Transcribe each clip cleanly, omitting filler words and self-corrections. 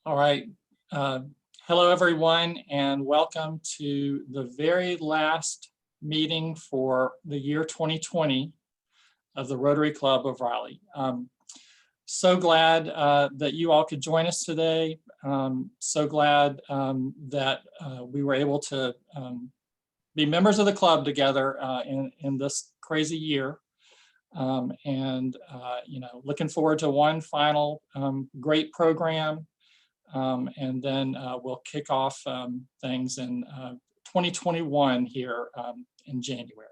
All right. Uh, Hello, everyone, and welcome to the very last meeting for the year 2020 of the Rotary Club of Raleigh. So glad that you all could join us today. So glad that we were able to be members of the club together in this crazy year. Looking forward to one final great program. And then we'll kick off things in 2021 here in January.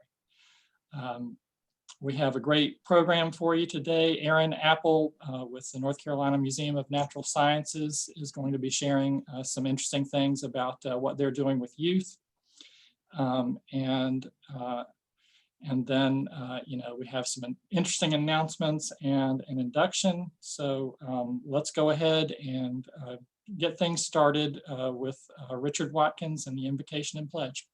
We have a great program for you today. Erin Apple with the North Carolina Museum of Natural Sciences is going to be sharing some interesting things about what they're doing with youth. And then, we have some interesting announcements and an induction. So let's go ahead and get things started with Richard Watkins and the Invocation and Pledge.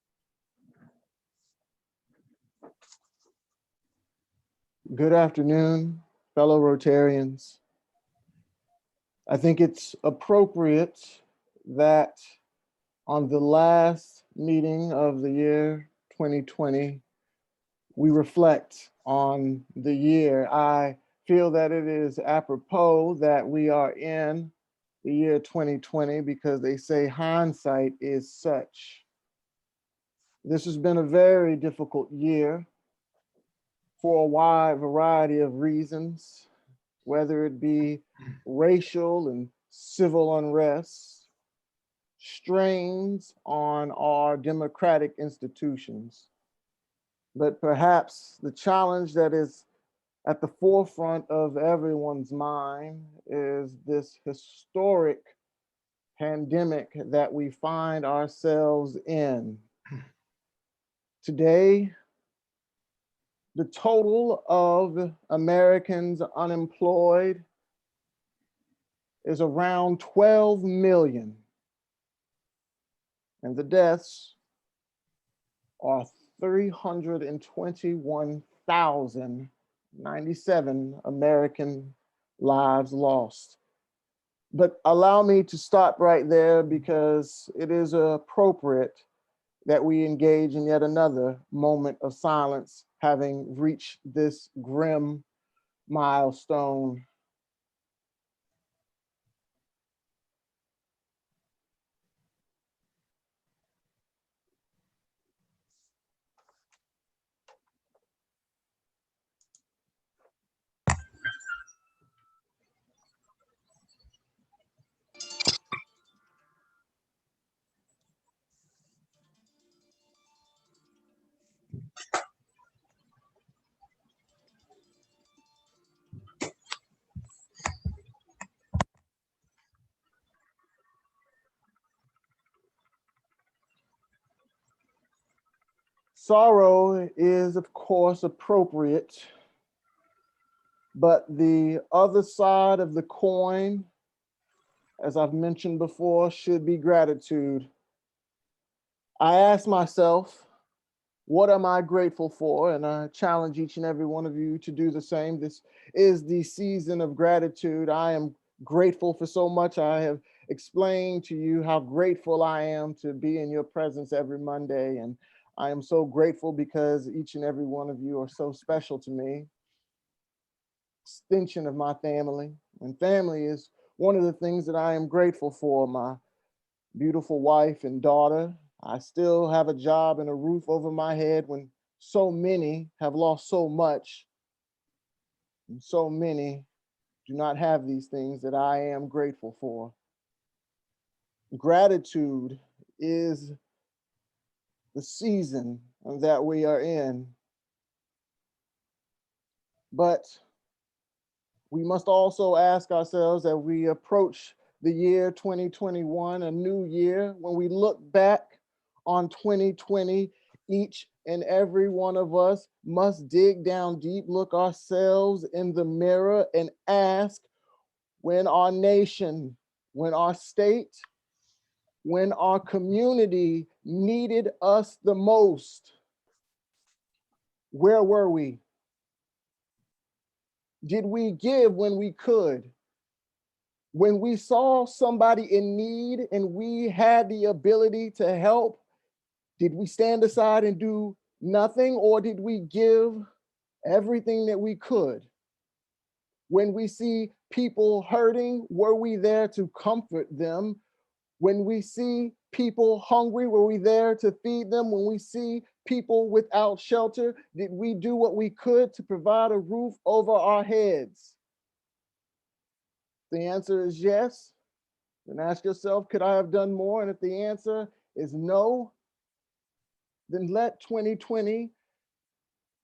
Good afternoon, fellow Rotarians. I think it's appropriate that on the last meeting of the year 2020, we reflect on the year. I feel that it is apropos that we are in the year 2020 because they say hindsight is such. This has been a very difficult year for a wide variety of reasons, whether it be racial and civil unrest, strains on our democratic institutions. But perhaps the challenge that is at the forefront of everyone's mind is this historic pandemic that we find ourselves in. Today, the total of Americans unemployed is around 12 million, and the deaths are 321,097 American lives lost. But allow me to stop right there because it is appropriate that we engage in yet another moment of silence, having reached this grim milestone. Sorrow is, of course, appropriate, but the other side of the coin, as I've mentioned before, should be gratitude. I ask myself, what am I grateful for? And I challenge each and every one of you to do the same. This is the season of gratitude. I am grateful for so much. I have explained to you how grateful I am to be in your presence every Monday. And I am so grateful because each and every one of you are so special to me. Extension of my family. And family is one of the things that I am grateful for. My beautiful wife and daughter. I still have a job and a roof over my head when so many have lost so much. And so many do not have these things that I am grateful for. Gratitude is the season that we are in. But we must also ask ourselves as we approach the year 2021, a new year, when we look back on 2020, each and every one of us must dig down deep, look ourselves in the mirror and ask, when our nation, when our state, when our community needed us the most, where were we? Did we give when we could? When we saw somebody in need and we had the ability to help, did we stand aside and do nothing, or did we give everything that we could? When we see people hurting, were we there to comfort them? When we see people hungry, were we there to feed them? When we see people without shelter, did we do what we could to provide a roof over our heads? The answer is yes. Then ask yourself, could I have done more? And if the answer is no, then let 2020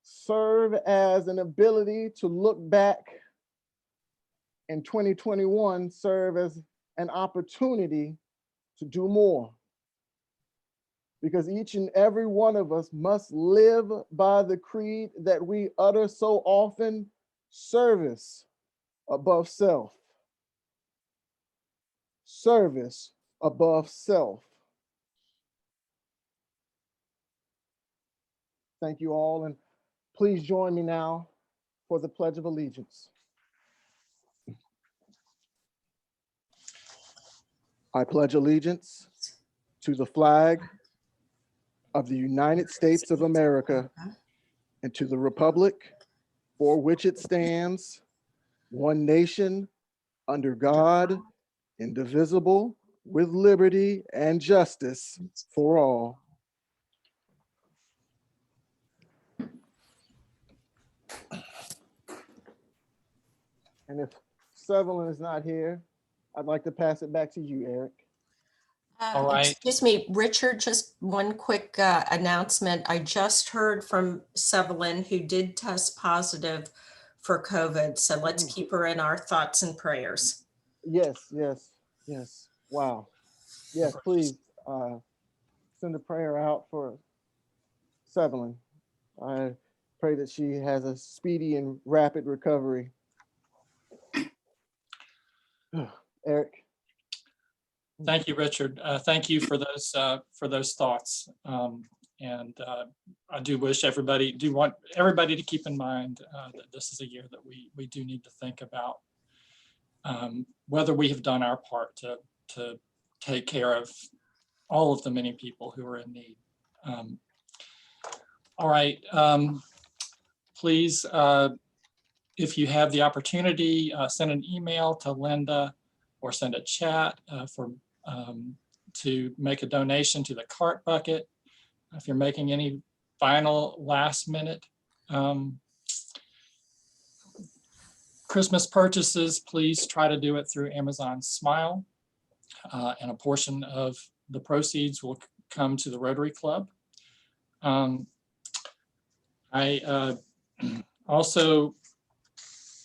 serve as an ability to look back, and 2021 serve as an opportunity to do more. Because each and every one of us must live by the creed that we utter so often: service above self. Service above self. Thank you all, and please join me now for the Pledge of Allegiance. I pledge allegiance to the flag of the United States of America and to the republic for which it stands, one nation, under God, indivisible, with liberty and justice for all. And if Sevelin is not here, I'd like to pass it back to you, Eric. All right. Excuse me, Richard, just one quick announcement. I just heard from Sevelin, who did test positive for COVID. So let's keep her in our thoughts and prayers. Yes. Wow. Yes, please send a prayer out for Sevelin. I pray that she has a speedy and rapid recovery. Eric. Thank you, Richard. Thank you for those thoughts. And I do wish want everybody to keep in mind that this is a year that we do need to think about whether we have done our part to take care of all of the many people who are in need. All right, please, if you have the opportunity, send an email to Linda or send a chat to make a donation to the cart bucket. If you're making any final last minute Christmas purchases, please try to do it through Amazon Smile, and a portion of the proceeds will come to the Rotary Club. I also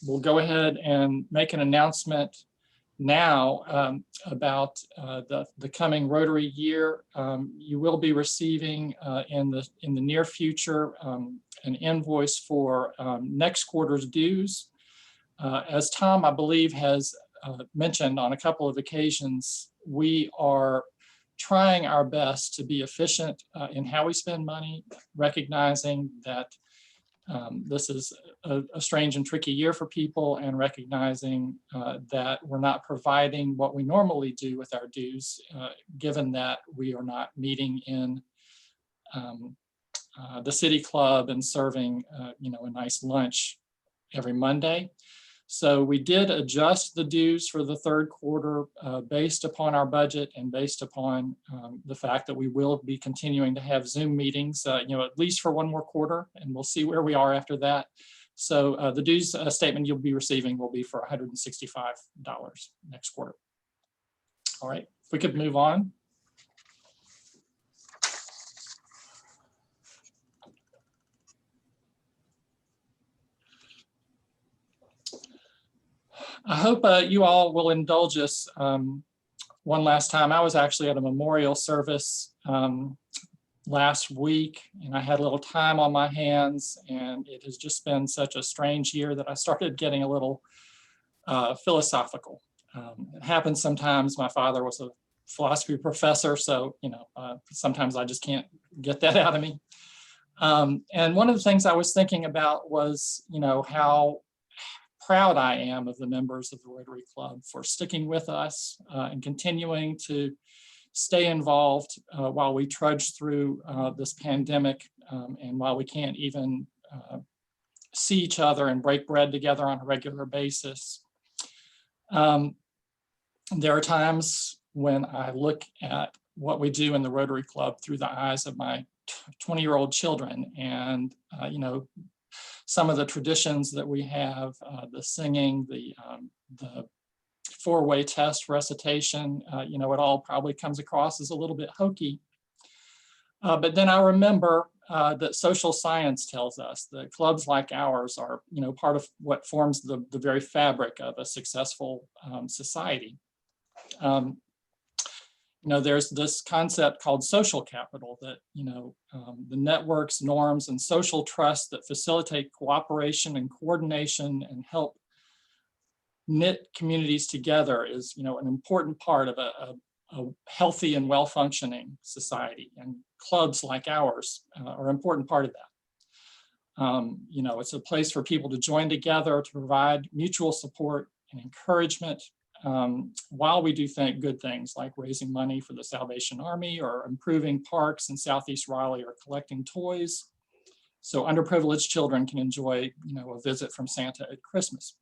will go ahead and make an announcement now about the coming Rotary year. You will be receiving in the near future an invoice for next quarter's dues. As Tom, I believe, has mentioned on a couple of occasions, we are trying our best to be efficient in how we spend money, recognizing that this is a strange and tricky year for people, and recognizing that we're not providing what we normally do with our dues, given that we are not meeting in the city club and serving a nice lunch every Monday. So we did adjust the dues for the third quarter based upon our budget and based upon the fact that we will be continuing to have Zoom meetings, at least for one more quarter, and we'll see where we are after that. So the dues statement you'll be receiving will be for $165 next quarter. All right, if we could move on. I hope you all will indulge us one last time. I was actually at a memorial service last week, and I had a little time on my hands, and it has just been such a strange year that I started getting a little philosophical. It happens sometimes. My father was a philosophy professor, so sometimes I just can't get that out of me. And one of the things I was thinking about was, how proud I am of the members of the Rotary Club for sticking with us and continuing to stay involved while we trudge through this pandemic and while we can't even see each other and break bread together on a regular basis. There are times when I look at what we do in the Rotary Club through the eyes of my 20-year-old children, and you know, some of the traditions that we have, the singing, the four-way test recitation, you know, it all probably comes across as a little bit hokey. But then I remember that social science tells us that clubs like ours are, you know, part of what forms the very fabric of a successful society. You know, there's this concept called social capital that, you know, the networks, norms, and social trust that facilitate cooperation and coordination and help knit communities together is, you know, an important part of a healthy and well-functioning society. And clubs like ours are an important part of that. You know, it's a place for people to join together to provide mutual support and encouragement while we do good things like raising money for the Salvation Army or improving parks in Southeast Raleigh or collecting toys so underprivileged children can enjoy, you know, a visit from Santa at Christmas.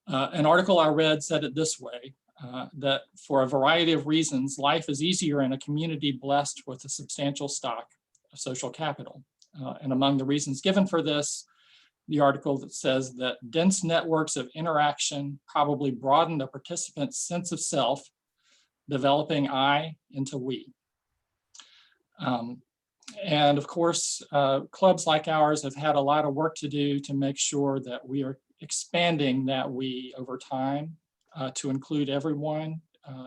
An article I read said it this way, that for a variety of reasons, life is easier in a community blessed with a substantial stock of social capital. And among the reasons given for this, the article that says that dense networks of interaction probably broaden the participant's sense of self, developing I into we. And of course, clubs like ours have had a lot of work to do to make sure that we are expanding that we over time to include everyone.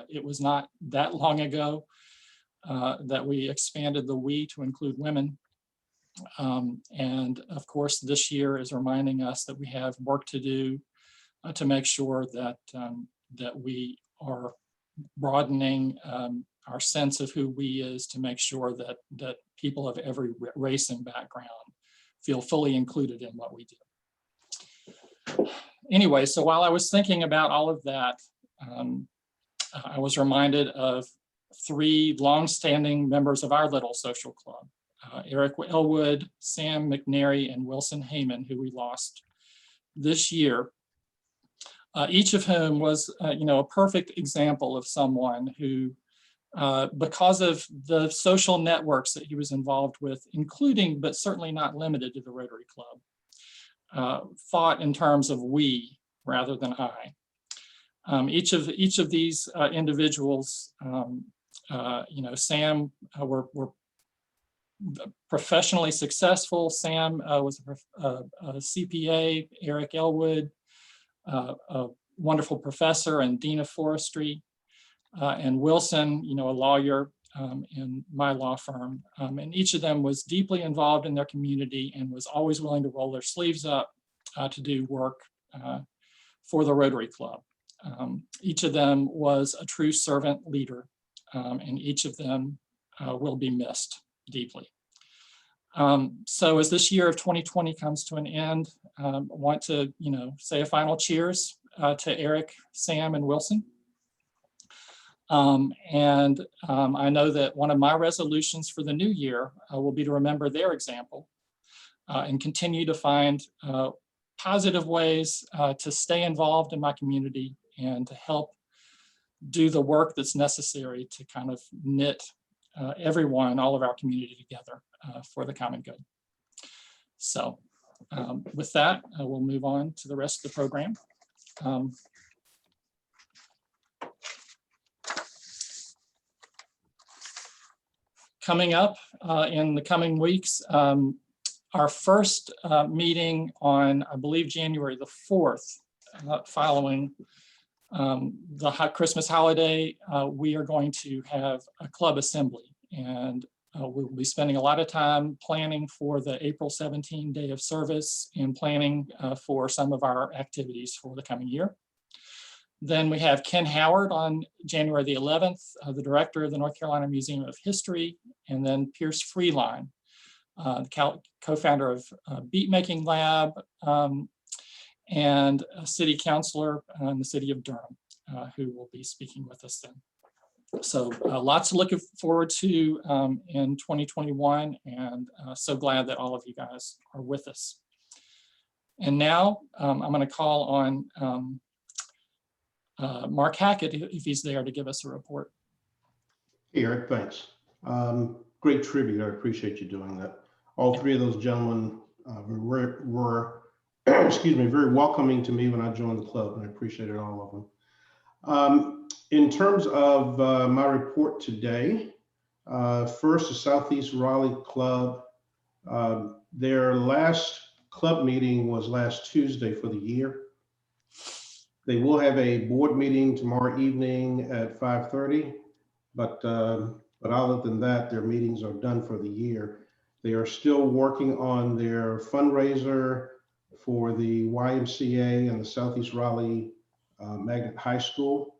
It was not that long ago that we expanded the we to include women. And of course, this year is reminding us that we have work to do to make sure that, that we are broadening our sense of who we is to make sure that, that people of every race and background feel fully included in what we do. Anyway, so while I was thinking about all of that, I was reminded of three longstanding members of our little social club. Eric Elwood, Sam McNary, and Wilson Heyman, who we lost this year. Each of whom was, you know, a perfect example of someone who, because of the social networks that he was involved with, including but certainly not limited to the Rotary Club, thought in terms of we rather than I. Each of these individuals, you know, Sam were professionally successful. Sam was a CPA, Eric Elwood, a wonderful professor and dean of forestry, and Wilson, you know, a lawyer in my law firm. And each of them was deeply involved in their community and was always willing to roll their sleeves up to do work for the Rotary Club. Each of them was a true servant leader, and each of them will be missed deeply. So as this year of 2020 comes to an end, I want to, you know, say a final cheers to Eric, Sam, and Wilson. I know that one of my resolutions for the new year will be to remember their example and continue to find positive ways to stay involved in my community and to help do the work that's necessary to kind of knit everyone, all of our community together for the common good. So with that, we'll move on to the rest of the program. Coming up in the coming weeks, our first meeting on, I believe, January the 4th, following the Christmas holiday, we are going to have a club assembly, and we'll be spending a lot of time planning for the April 17 day of service and planning for some of our activities for the coming year. Then we have Ken Howard on January the 11th, the director of the North Carolina Museum of History, and then Pierce Freeline, co-founder of Beat Making Lab, and a city councilor in the city of Durham, who will be speaking with us then. So lots to look forward to in 2021, and so glad that all of you guys are with us. And now I'm going to call on Mark Hackett, if he's there, to give us a report. Hey, Eric, thanks. Great tribute. I appreciate you doing that. All three of those gentlemen were excuse me, very welcoming to me when I joined the club, and I appreciated all of them. In terms of my report today, first, the Southeast Raleigh Club, their last club meeting was last Tuesday for the year. They will have a board meeting tomorrow evening at 5:30, but other than that, their meetings are done for the year. They are still working on their fundraiser for the YMCA and the Southeast Raleigh Magnet High School.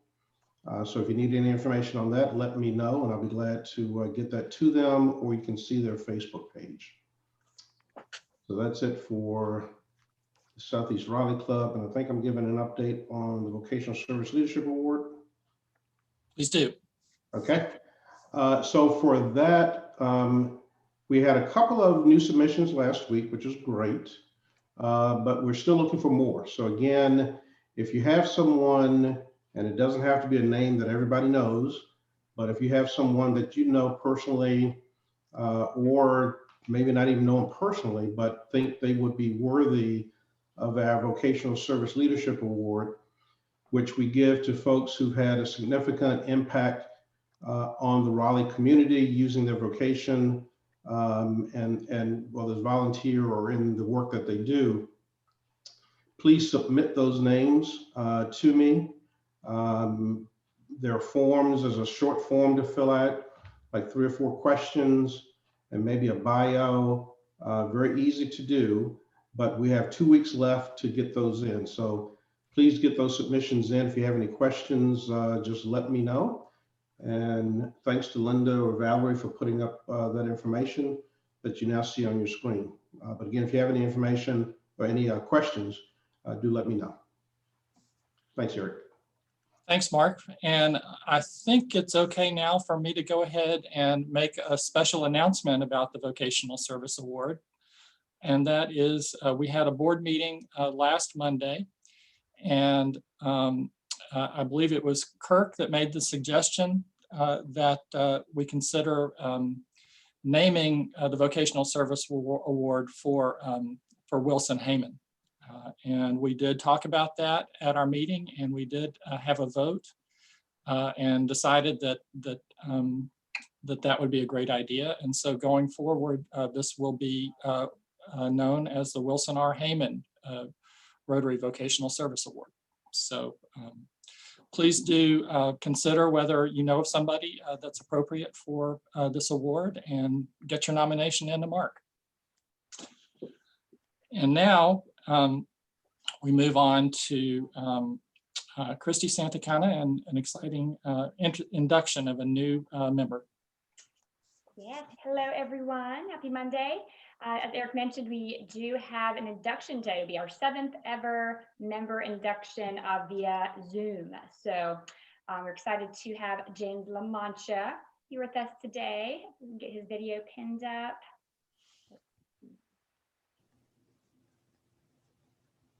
So if you need any information on that, let me know, and I'll be glad to get that to them, or you can see their Facebook page. So that's it for the Southeast Raleigh Club, and I think I'm giving an update on the Vocational Service Leadership Award. Please do. Okay, so for that, we had a couple of new submissions last week, which is great, but we're still looking for more. So again, if you have someone, and it doesn't have to be a name that everybody knows, but if you have someone that you know personally, or maybe not even know them personally, but think they would be worthy of our Vocational Service Leadership Award, which we give to folks who've had a significant impact on the Raleigh community using their vocation, and whether it's volunteer or in the work that they do, please submit those names to me. There are forms, there's a short form to fill out, like 3 or 4 questions, and maybe a bio, very easy to do, but we have 2 weeks left to get those in. So please get those submissions in. If you have any questions, just let me know. And thanks to Linda or Valerie for putting up that information that you now see on your screen. But again, if you have any information or any questions, do let me know. Thanks, Eric. Thanks, Mark. And I think it's okay now for me to go ahead and make a special announcement about the Vocational Service Award. And that is, we had a board meeting last Monday, and I believe it was Kirk that made the suggestion that we consider naming the Vocational Service Award for Wilson Heyman. And we did talk about that at our meeting, and we did have a vote and decided that would be a great idea. And so going forward, this will be known as the Wilson R. Heyman Rotary Vocational Service Award. So please do consider whether you know of somebody that's appropriate for this award, and get your nomination into Mark. And now we move on to Christy Santacana and an exciting induction of a new member. Yes, hello everyone, happy Monday. As Eric mentioned, we do have an induction day. It'll be our 7th ever member induction via Zoom. So we're excited to have James La Mancha here with us today. We can get his video pinned up.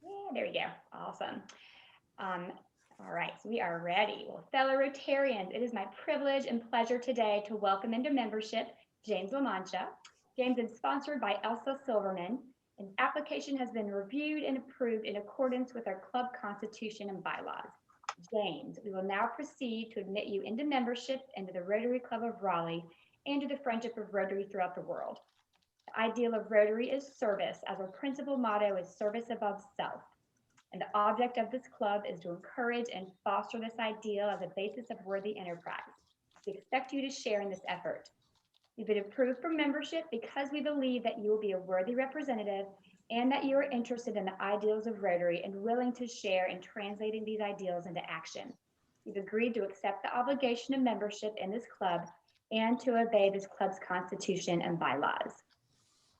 Yeah, there we go, awesome. All right, so we are ready. Well, fellow Rotarians, it is my privilege and pleasure today to welcome into membership James La Mancha. James is sponsored by Elsa Silverman, and application has been reviewed and approved in accordance with our club constitution and bylaws. James, we will now proceed to admit you into membership into the Rotary Club of Raleigh and to the Friendship of Rotary throughout the world. The ideal of Rotary is service, as our principal motto is service above self. And the object of this club is to encourage and foster this ideal as a basis of worthy enterprise. We expect you to share in this effort. You've been approved for membership because we believe that you will be a worthy representative and that you are interested in the ideals of Rotary and willing to share in translating these ideals into action. You've agreed to accept the obligation of membership in this club and to obey this club's constitution and bylaws.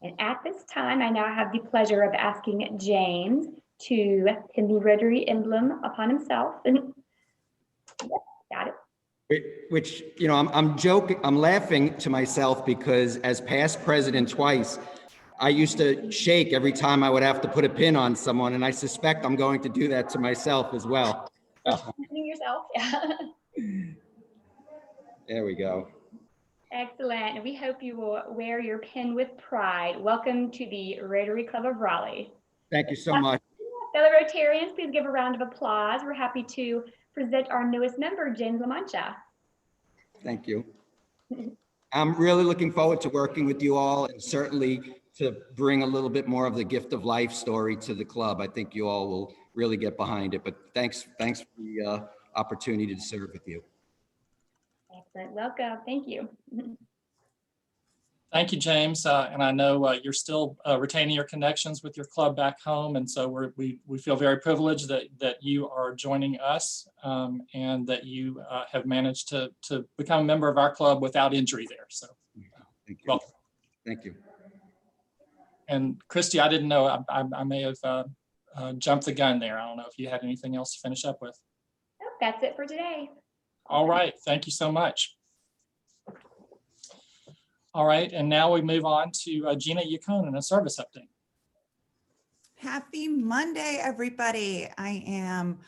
And at this time, I now have the pleasure of asking James to pin the Rotary emblem upon himself. Yep, got it. Which, you know, I'm joking, I'm laughing to myself because as past president twice, I used to shake every time I would have to put a pin on someone, and I suspect I'm going to do that to myself as well. Pinning yourself, yeah. There we go. Excellent. And we hope you will wear your pin with pride. Welcome to the Rotary Club of Raleigh. Thank you so much. Fellow Rotarians, please give a round of applause. We're happy to present our newest member, James La Mancha. Thank you. I'm really looking forward to working with you all, and certainly to bring a little bit more of the gift of life story to the club. I think you all will really get behind it, but thanks for the opportunity to serve with you. Excellent. Welcome. Thank you. Thank you, James. And I know you're still retaining your connections with your club back home. And so we feel very privileged that you are joining us and that you have managed to become a member of our club without injury there. So Thank you. welcome. Thank you. And Christy, I didn't know, I may have jumped the gun there. I don't know if you had anything else to finish up with. Nope, that's it for today. All right. Thank you so much. All right, and now we move on to Gina Yacone and a service update. Happy Monday, everybody. I am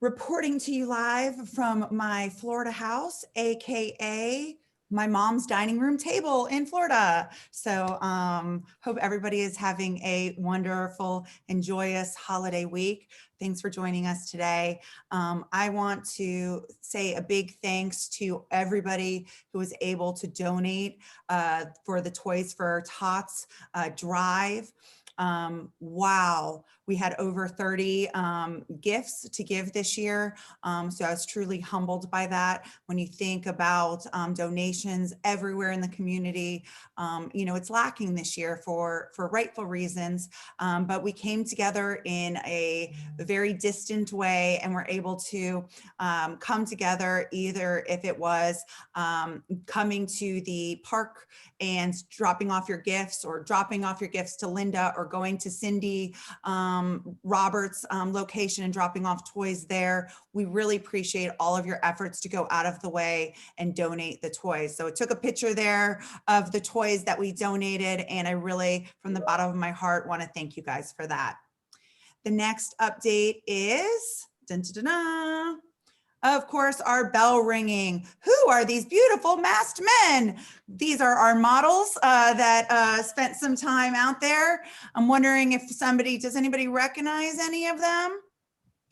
reporting to you live from my Florida house, AKA my mom's dining room table in Florida. So hope everybody is having a wonderful and joyous holiday week. Thanks for joining us today. I want to say a big thanks to everybody who was able to donate for the Toys for Tots drive. Wow, we had over 30 gifts to give this year. So I was truly humbled by that. When you think about donations everywhere in the community, you know, it's lacking this year for rightful reasons, but we came together in a very distant way and were able to come together, either if it was coming to the park and dropping off your gifts, or dropping off your gifts to Linda, or going to Cindy Roberts' location and dropping off toys there. We really appreciate all of your efforts to go out of the way and donate the toys. So I took a picture there of the toys that we donated, and I really, from the bottom of my heart, want to thank you guys for that. The next update is, dun, dun, dun, dun, of course, our bell ringing. Who are these beautiful masked men? These are our models that spent some time out there. I'm wondering if does anybody recognize any of them?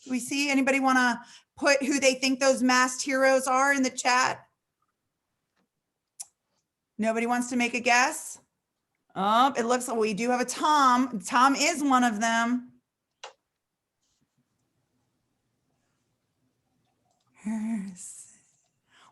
Do we see anybody want to put who they think those masked heroes are in the chat? Nobody wants to make a guess? Oh, it looks like we do have a Tom. Tom is one of them.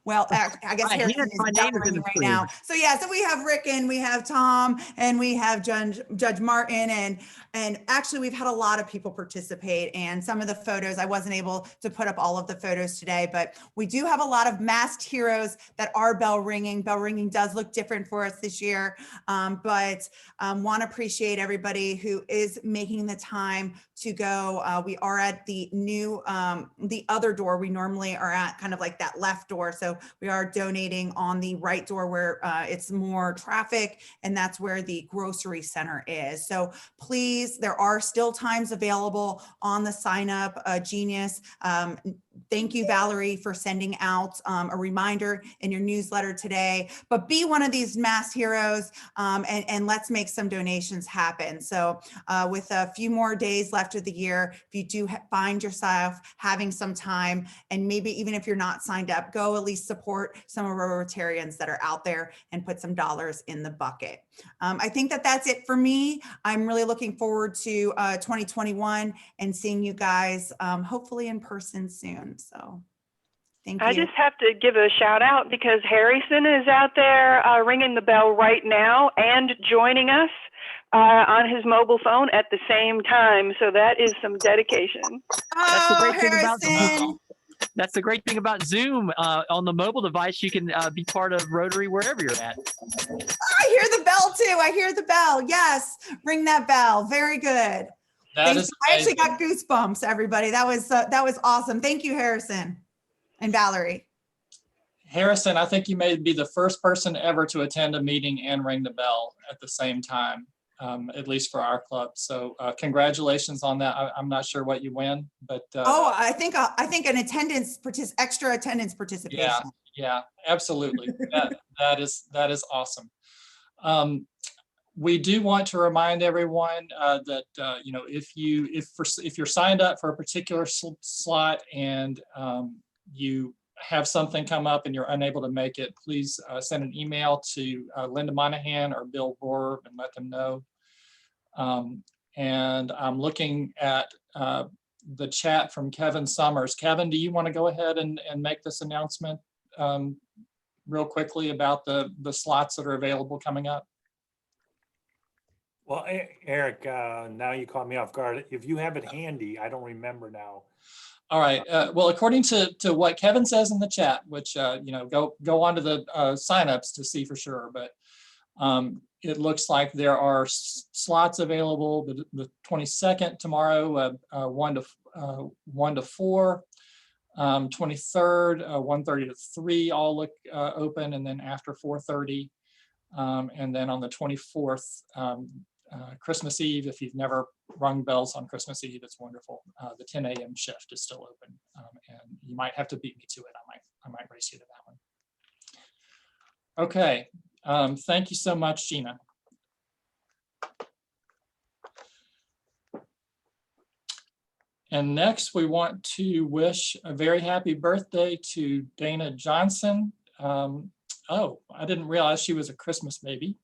Well, I guess Harrison is right now. So yeah, so we have Rick and we have Tom and we have Judge Martin, and actually we've had a lot of people participate, and some of the photos, I wasn't able to put up all of the photos today, but we do have a lot of masked heroes that are bell ringing. Bell ringing does look different for us this year, but want to appreciate everybody who is making the time to go. We are at the new, the other door. We normally are at kind of like that left door. So we are donating on the right door where it's more traffic, and that's where the grocery center is. So please, there are still times available on the sign up. Genius. Thank you, Valerie, for sending out a reminder in your newsletter today. But be one of these mass heroes, and let's make some donations happen. So with a few more days left of the year, if you do find yourself having some time, and maybe even if you're not signed up, go at least support some of our Rotarians that are out there and put some dollars in the bucket. I think that's it for me. I'm really looking forward to 2021 and seeing you guys hopefully in person soon. So thank you. I just have to give a shout out because Harrison is out there ringing the bell right now and joining us on his mobile phone at the same time. So that is some dedication. That's the great thing Harrison. about That's the great thing about Zoom. On the mobile device, you can be part of Rotary wherever you're at. I hear the bell too. I hear the bell. Yes, ring that bell. Very good. That Thanks. is I actually amazing. got goosebumps, everybody. That was awesome. Thank you, Harrison and Valerie. Harrison, I think you may be the first person ever to attend a meeting and ring the bell at the same time, at least for our club. So congratulations on that. I'm not sure what you win, but Oh, I think an extra attendance participation. yeah, absolutely. That is awesome. We do want to remind everyone that you know, if you're signed up for a particular slot and you have something come up and you're unable to make it, please send an email to Linda Monahan or Bill Rohr and let them know. And I'm looking at the chat from Kevin Summers. Kevin, do you want to go ahead and make this announcement real quickly about the slots that are available coming up? Well, Eric, now you caught me off guard. If you have it handy, I don't remember now. All right. Well, according to what Kevin says in the chat, which you know, go onto the signups to see for sure, but it looks like there are slots available. The 22nd tomorrow, 1 to 4, 23rd, 1:30 to 3, all look open, and then after 4:30, and then on the 24th. Christmas Eve, if you've never rung bells on Christmas Eve, it's wonderful. The 10 a.m. shift is still open, and you might have to beat me to it. I might race you to that one. Okay, thank you so much, Gina. And next, we want to wish a very happy birthday to Dana Johnson. Oh, I didn't realize she was a Christmas baby.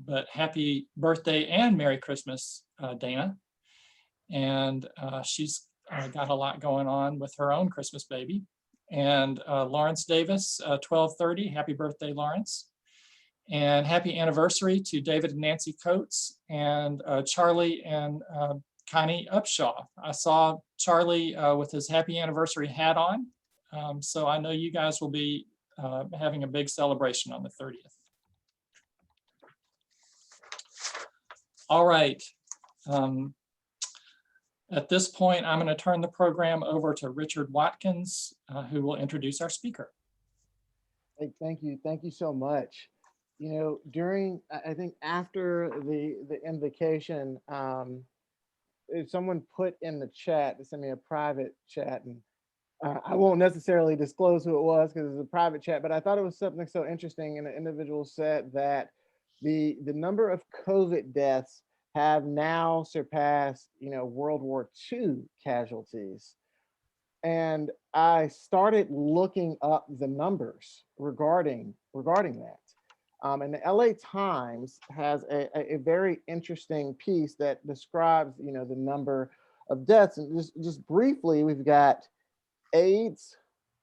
But happy birthday and Merry Christmas, Dana. And she's got a lot going on with her own Christmas baby. And Lawrence Davis, 12:30, happy birthday, Lawrence. And happy anniversary to David and Nancy Coates and Charlie and Connie Upshaw. I saw Charlie with his happy anniversary hat on. So I know you guys will be having a big celebration on the 30th. All right. At this point, I'm going to turn the program over to Richard Watkins, who will introduce our speaker. Hey, thank you so much. You know, during, I think after the invocation, if someone put in the chat to send me a private chat, and I won't necessarily disclose who it was because it's a private chat, but I thought it was something so interesting. And the individual said that the number of COVID deaths have now surpassed, you know, World War II casualties. And I started looking up the numbers regarding that. And the LA Times has a very interesting piece that describes, you know, the number of deaths. And just briefly, we've got AIDS,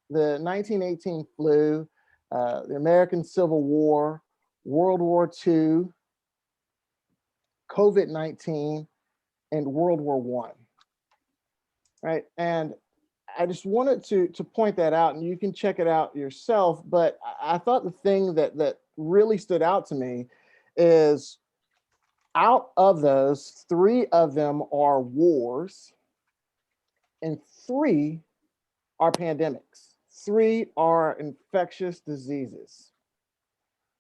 the 1918 flu, the American Civil War, World War II, COVID-19, and World War I, right? And I just wanted to point that out, and you can check it out yourself, but I thought the thing that really stood out to me is out of those, 3 of them are wars, and 3 are pandemics. 3 are infectious diseases,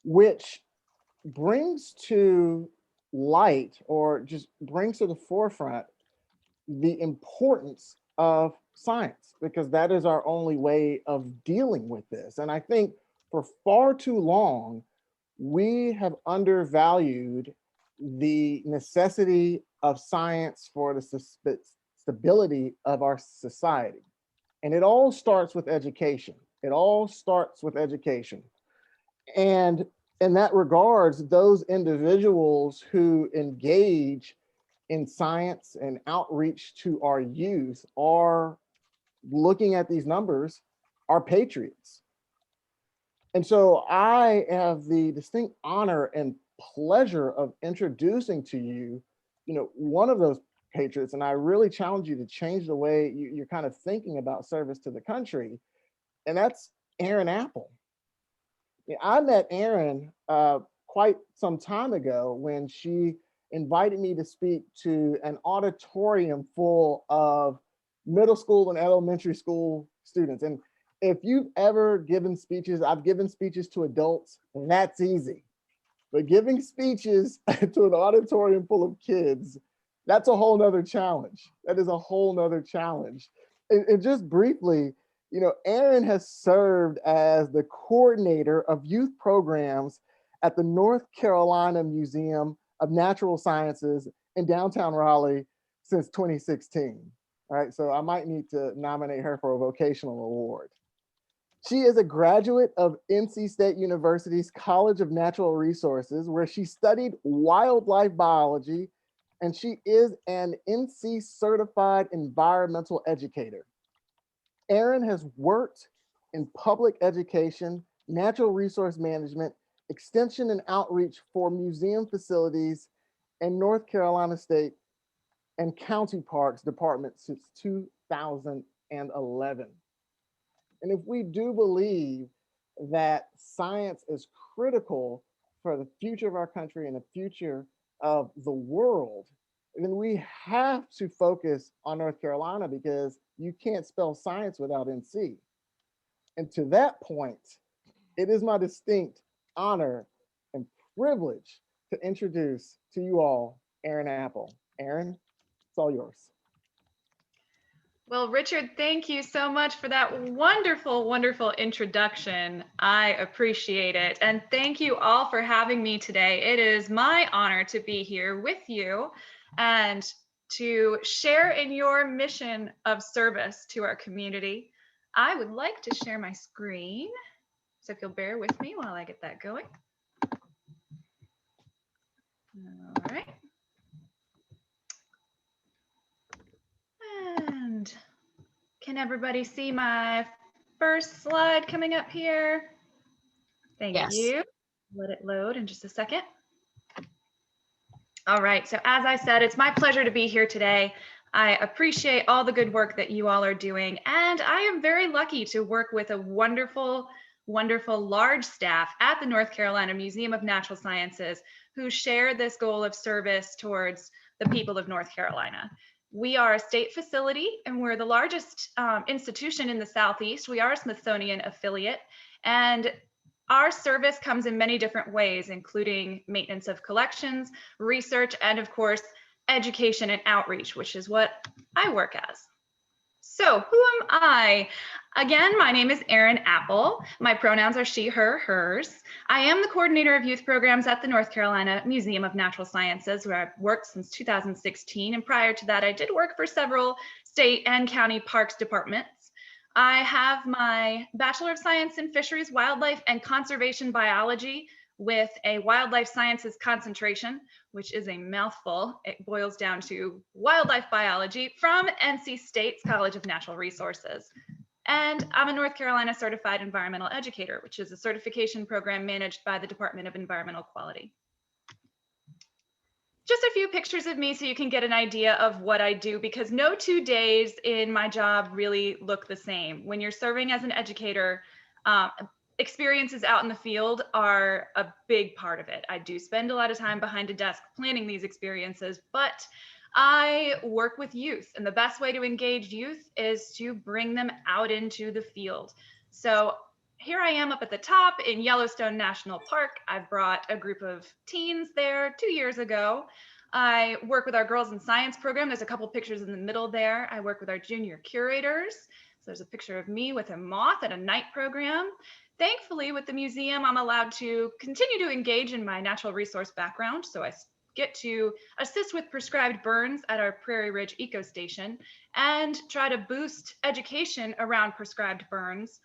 which brings to light, or just brings to the forefront, the importance of science, because that is our only way of dealing with this. And I think for far too long, we have undervalued the necessity of science for the stability of our society. And it all starts with education. It all starts with education. And in that regards, those individuals who engage in science and outreach to our youth are looking at these numbers, are patriots. And so I have the distinct honor and pleasure of introducing to you, you know, one of those patriots. And I really challenge you to change the way you're kind of thinking about service to the country. And that's Erin Apple. I met Erin quite some time ago when she invited me to speak to an auditorium full of middle school and elementary school students. And if you've ever given speeches, I've given speeches to adults, and that's easy. But giving speeches to an auditorium full of kids, that's a whole nother challenge. That is a whole nother challenge. And just briefly, Aaron has served as the coordinator of youth programs at the North Carolina Museum of Natural Sciences in downtown Raleigh since 2016. All right, so I might need to nominate her for a vocational award. She is a graduate of NC State University's College of Natural Resources, where she studied wildlife biology, and she is an NC certified environmental educator. Erin has worked in public education, natural resource management, extension and outreach for museum facilities and North Carolina State and County Parks Department since 2011. And if we do believe that science is critical for the future of our country and the future of the world, then we have to focus on North Carolina, because you can't spell science without NC. And to that point, it is my distinct honor and privilege to introduce to you all Erin Apple. Erin, it's all yours. Well, Richard, thank you so much for that wonderful, wonderful introduction. I appreciate it. And thank you all for having me today. It is my honor to be here with you and to share in your mission of service to our community. I would like to share my screen. So if you'll bear with me while I get that going. All right. And can everybody see my first slide coming up here? Thank you. Let it load in just a second. All right, so as I said, it's my pleasure to be here today. I appreciate all the good work that you all are doing, and I am very lucky to work with a wonderful, wonderful large staff at the North Carolina Museum of Natural Sciences who share this goal of service towards the people of North Carolina. We are a state facility, and we're the largest institution in the Southeast. We are a Smithsonian affiliate, and our service comes in many different ways, including maintenance of collections, research, and of course, education and outreach, which is what I work as. So who am I? Again, my name is Erin Apple. My pronouns are she, her, hers. I am the coordinator of youth programs at the North Carolina Museum of Natural Sciences, where I've worked since 2016. And prior to that, I did work for several state and county parks departments. I have my Bachelor of Science in Fisheries, Wildlife, and Conservation Biology with a Wildlife Sciences concentration, which is a mouthful. It boils down to Wildlife Biology from NC State's College of Natural Resources. And I'm a North Carolina Certified Environmental Educator, which is a certification program managed by the Department of Environmental Quality. Just a few pictures of me so you can get an idea of what I do, because no 2 days in my job really look the same. When you're serving as an educator, experiences out in the field are a big part of it. I do spend a lot of time behind a desk planning these experiences, but I work with youth, and the best way to engage youth is to bring them out into the field. So here I am up at the top in Yellowstone National Park. I've brought a group of teens there 2 years ago. I work with our Girls in Science program. There's a couple pictures in the middle there. I work with our junior curators. So there's a picture of me with a moth at a night program. Thankfully, with the museum, I'm allowed to continue to engage in my natural resource background. So I get to assist with prescribed burns at our Prairie Ridge Eco Station and try to boost education around prescribed burns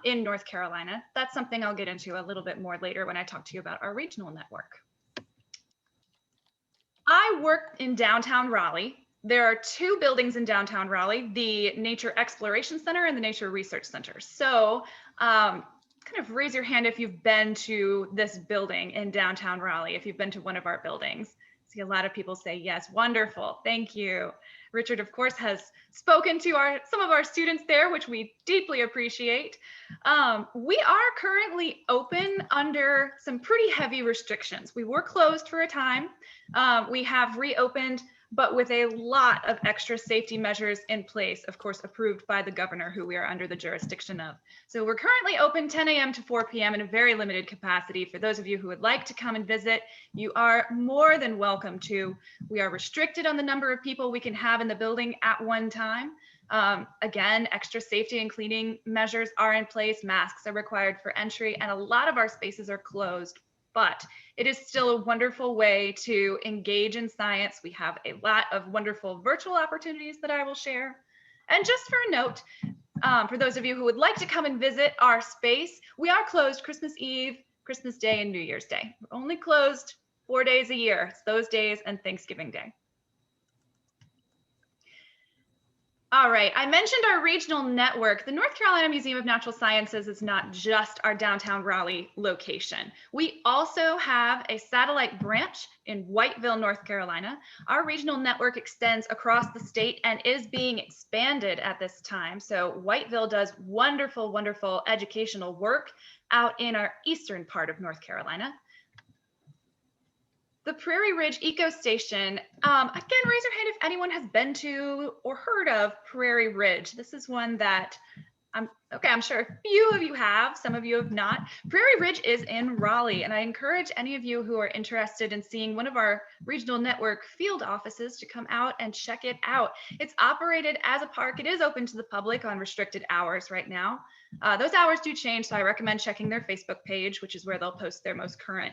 in North Carolina. That's something I'll get into a little bit more later when I talk to you about our regional network. I work in downtown Raleigh. There are 2 buildings in downtown Raleigh, the Nature Exploration Center and the Nature Research Center. So kind of raise your hand if you've been to this building in downtown Raleigh, if you've been to one of our buildings. See a lot of people say yes. Wonderful. Thank you. Richard, of course, has spoken to some of our students there, which we deeply appreciate. We are currently open under some pretty heavy restrictions. We were closed for a time. We have reopened, but with a lot of extra safety measures in place, of course, approved by the governor, who we are under the jurisdiction of. So we're currently open 10 a.m. to 4 p.m. in a very limited capacity. For those of you who would like to come and visit, you are more than welcome to. We are restricted on the number of people we can have in the building at one time. Again, extra safety and cleaning measures are in place. Masks are required for entry, and a lot of our spaces are closed. But it is still a wonderful way to engage in science. We have a lot of wonderful virtual opportunities that I will share. And just for a note, for those of you who would like to come and visit our space, we are closed Christmas Eve, Christmas Day, and New Year's Day. We're only closed 4 days a year. It's those days and Thanksgiving Day. All right, I mentioned our regional network. The North Carolina Museum of Natural Sciences is not just our downtown Raleigh location. We also have a satellite branch in Whiteville, North Carolina. Our regional network extends across the state and is being expanded at this time. So Whiteville does wonderful, wonderful educational work out in our eastern part of North Carolina. The Prairie Ridge Eco Station, again, raise your hand if anyone has been to or heard of Prairie Ridge. This is one that, I'm sure a few of you have, some of you have not. Prairie Ridge is in Raleigh, and I encourage any of you who are interested in seeing one of our regional network field offices to come out and check it out. It's operated as a park. It is open to the public on restricted hours right now. Those hours do change, so I recommend checking their Facebook page, which is where they'll post their most current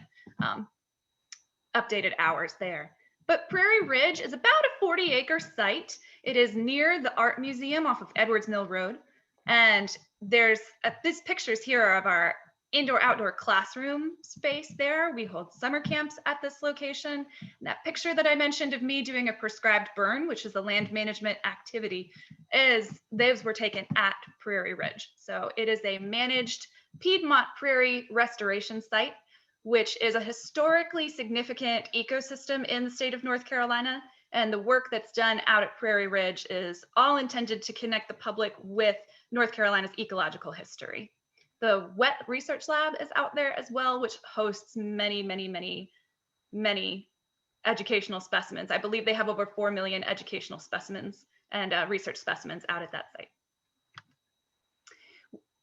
updated hours there. But Prairie Ridge is about a 40-acre site. It is near the Art Museum off of Edwards Mill Road. And there's these pictures here of our indoor-outdoor classroom space there. We hold summer camps at this location. And that picture that I mentioned of me doing a prescribed burn, which is a land management activity, those were taken at Prairie Ridge. So it is a managed Piedmont prairie restoration site, which is a historically significant ecosystem in the state of North Carolina. And the work that's done out at Prairie Ridge is all intended to connect the public with North Carolina's ecological history. The WET Research Lab is out there as well, which hosts many, many, many, many educational specimens. I believe they have over 4 million educational specimens and research specimens out at that site.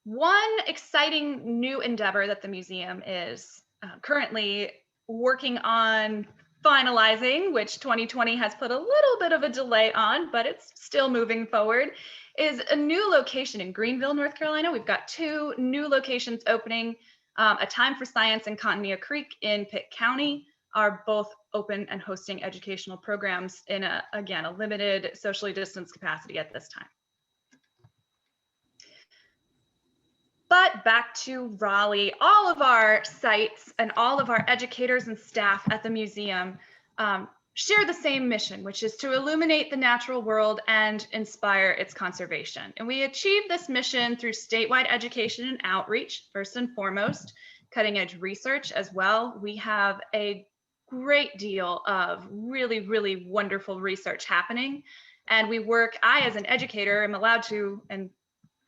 One exciting new endeavor that the museum is currently working on finalizing, which 2020 has put a little bit of a delay on, but it's still moving forward, is a new location in Greenville, North Carolina. We've got 2 new locations opening. A Time for Science and Contania Creek in Pitt County are both open and hosting educational programs in again, a limited socially distanced capacity at this time. But back to Raleigh, all of our sites and all of our educators and staff at the museum share the same mission, which is to illuminate the natural world and inspire its conservation. And we achieve this mission through statewide education and outreach, first and foremost, cutting edge research as well. We have a great deal of really, really wonderful research happening. And I as an educator am allowed to and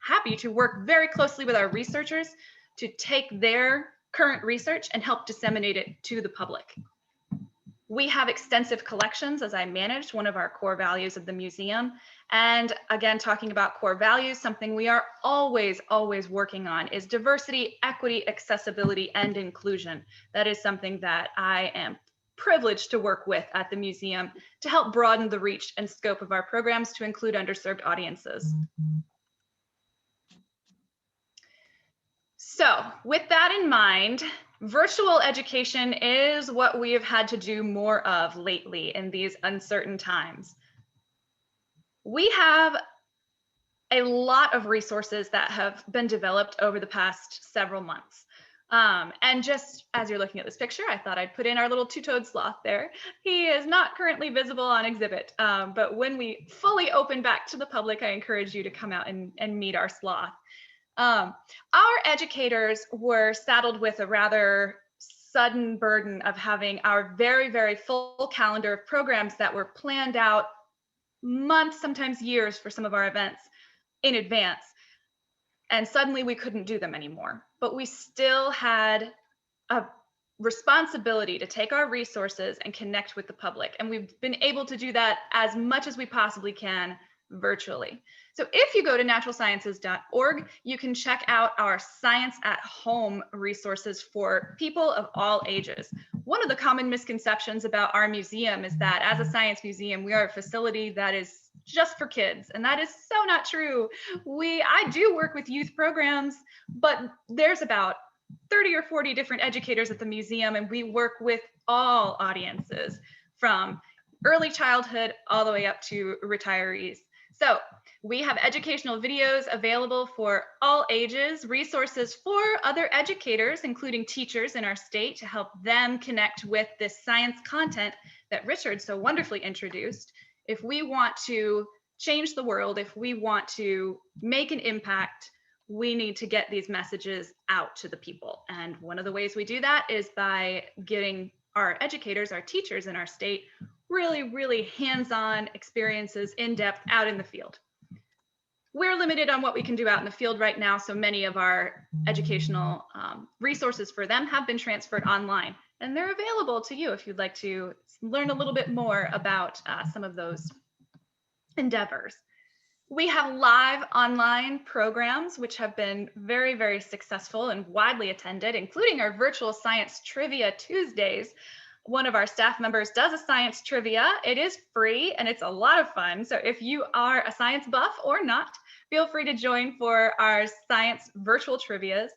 happy to work very closely with our researchers to take their current research and help disseminate it to the public. We have extensive collections, as I managed, one of our core values of the museum. And again, talking about core values, something we are always, always working on is diversity, equity, accessibility, and inclusion. That is something that I am privileged to work with at the museum to help broaden the reach and scope of our programs to include underserved audiences. So with that in mind, virtual education is what we have had to do more of lately in these uncertain times. We have a lot of resources that have been developed over the past several months. And just as you're looking at this picture, I thought I'd put in our little two-toed sloth there. He is not currently visible on exhibit, but when we fully open back to the public, I encourage you to come out and meet our sloth. Our educators were saddled with a rather sudden burden of having our very, very full calendar of programs that were planned out months, sometimes years for some of our events in advance. And suddenly we couldn't do them anymore. But we still had a responsibility to take our resources and connect with the public. And we've been able to do that as much as we possibly can virtually. So if you go to naturalsciences.org, you can check out our Science at Home resources for people of all ages. One of the common misconceptions about our museum is that as a science museum, we are a facility that is just for kids, and that is so not true. I do work with youth programs, but there's about 30 or 40 different educators at the museum, and we work with all audiences from early childhood all the way up to retirees. So we have educational videos available for all ages, resources for other educators, including teachers in our state, to help them connect with this science content that Richard so wonderfully introduced. If we want to change the world, if we want to make an impact, we need to get these messages out to the people. And one of the ways we do that is by getting our educators, our teachers in our state, really, really hands-on experiences in depth out in the field. We're limited on what we can do out in the field right now, so many of our educational resources for them have been transferred online, and they're available to you if you'd like to learn a little bit more about some of those endeavors. We have live online programs which have been very, very successful and widely attended, including our virtual Science Trivia Tuesdays. One of our staff members does a science trivia. It is free and it's a lot of fun. So if you are a science buff or not, feel free to join for our science virtual trivias.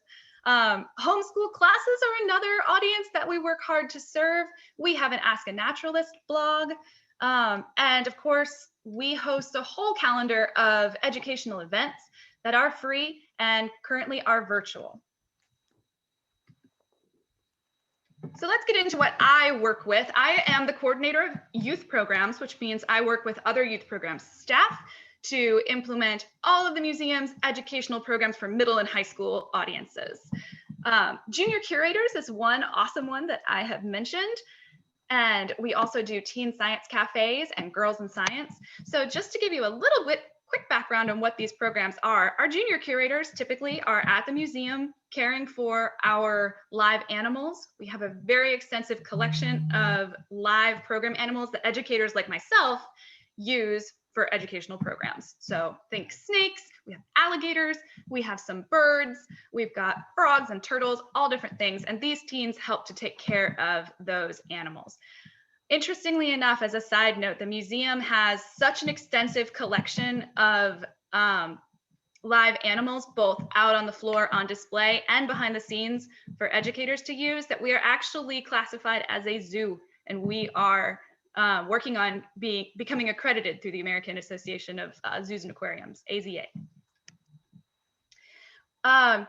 Homeschool Classes are another audience that we work hard to serve. We have an Ask a Naturalist blog. And of course, we host a whole calendar of educational events that are free and currently are virtual. So let's get into what I work with. I am the coordinator of youth programs, which means I work with other youth programs staff to implement all of the museum's educational programs for middle and high school audiences. Junior curators is one awesome one that I have mentioned. And we also do teen science cafes and girls in science. So just to give you a little bit quick background on what these programs are, our junior curators typically are at the museum caring for our live animals. We have a very extensive collection of live program animals that educators like myself use for educational programs. So think snakes, we have alligators, we have some birds, we've got frogs and turtles, all different things. And these teens help to take care of those animals. Interestingly enough, as a side note, the museum has such an extensive collection of live animals, both out on the floor on display and behind the scenes for educators to use, that we are actually classified as a zoo, and we are working on becoming accredited through the American Association of Zoos and Aquariums, AZA.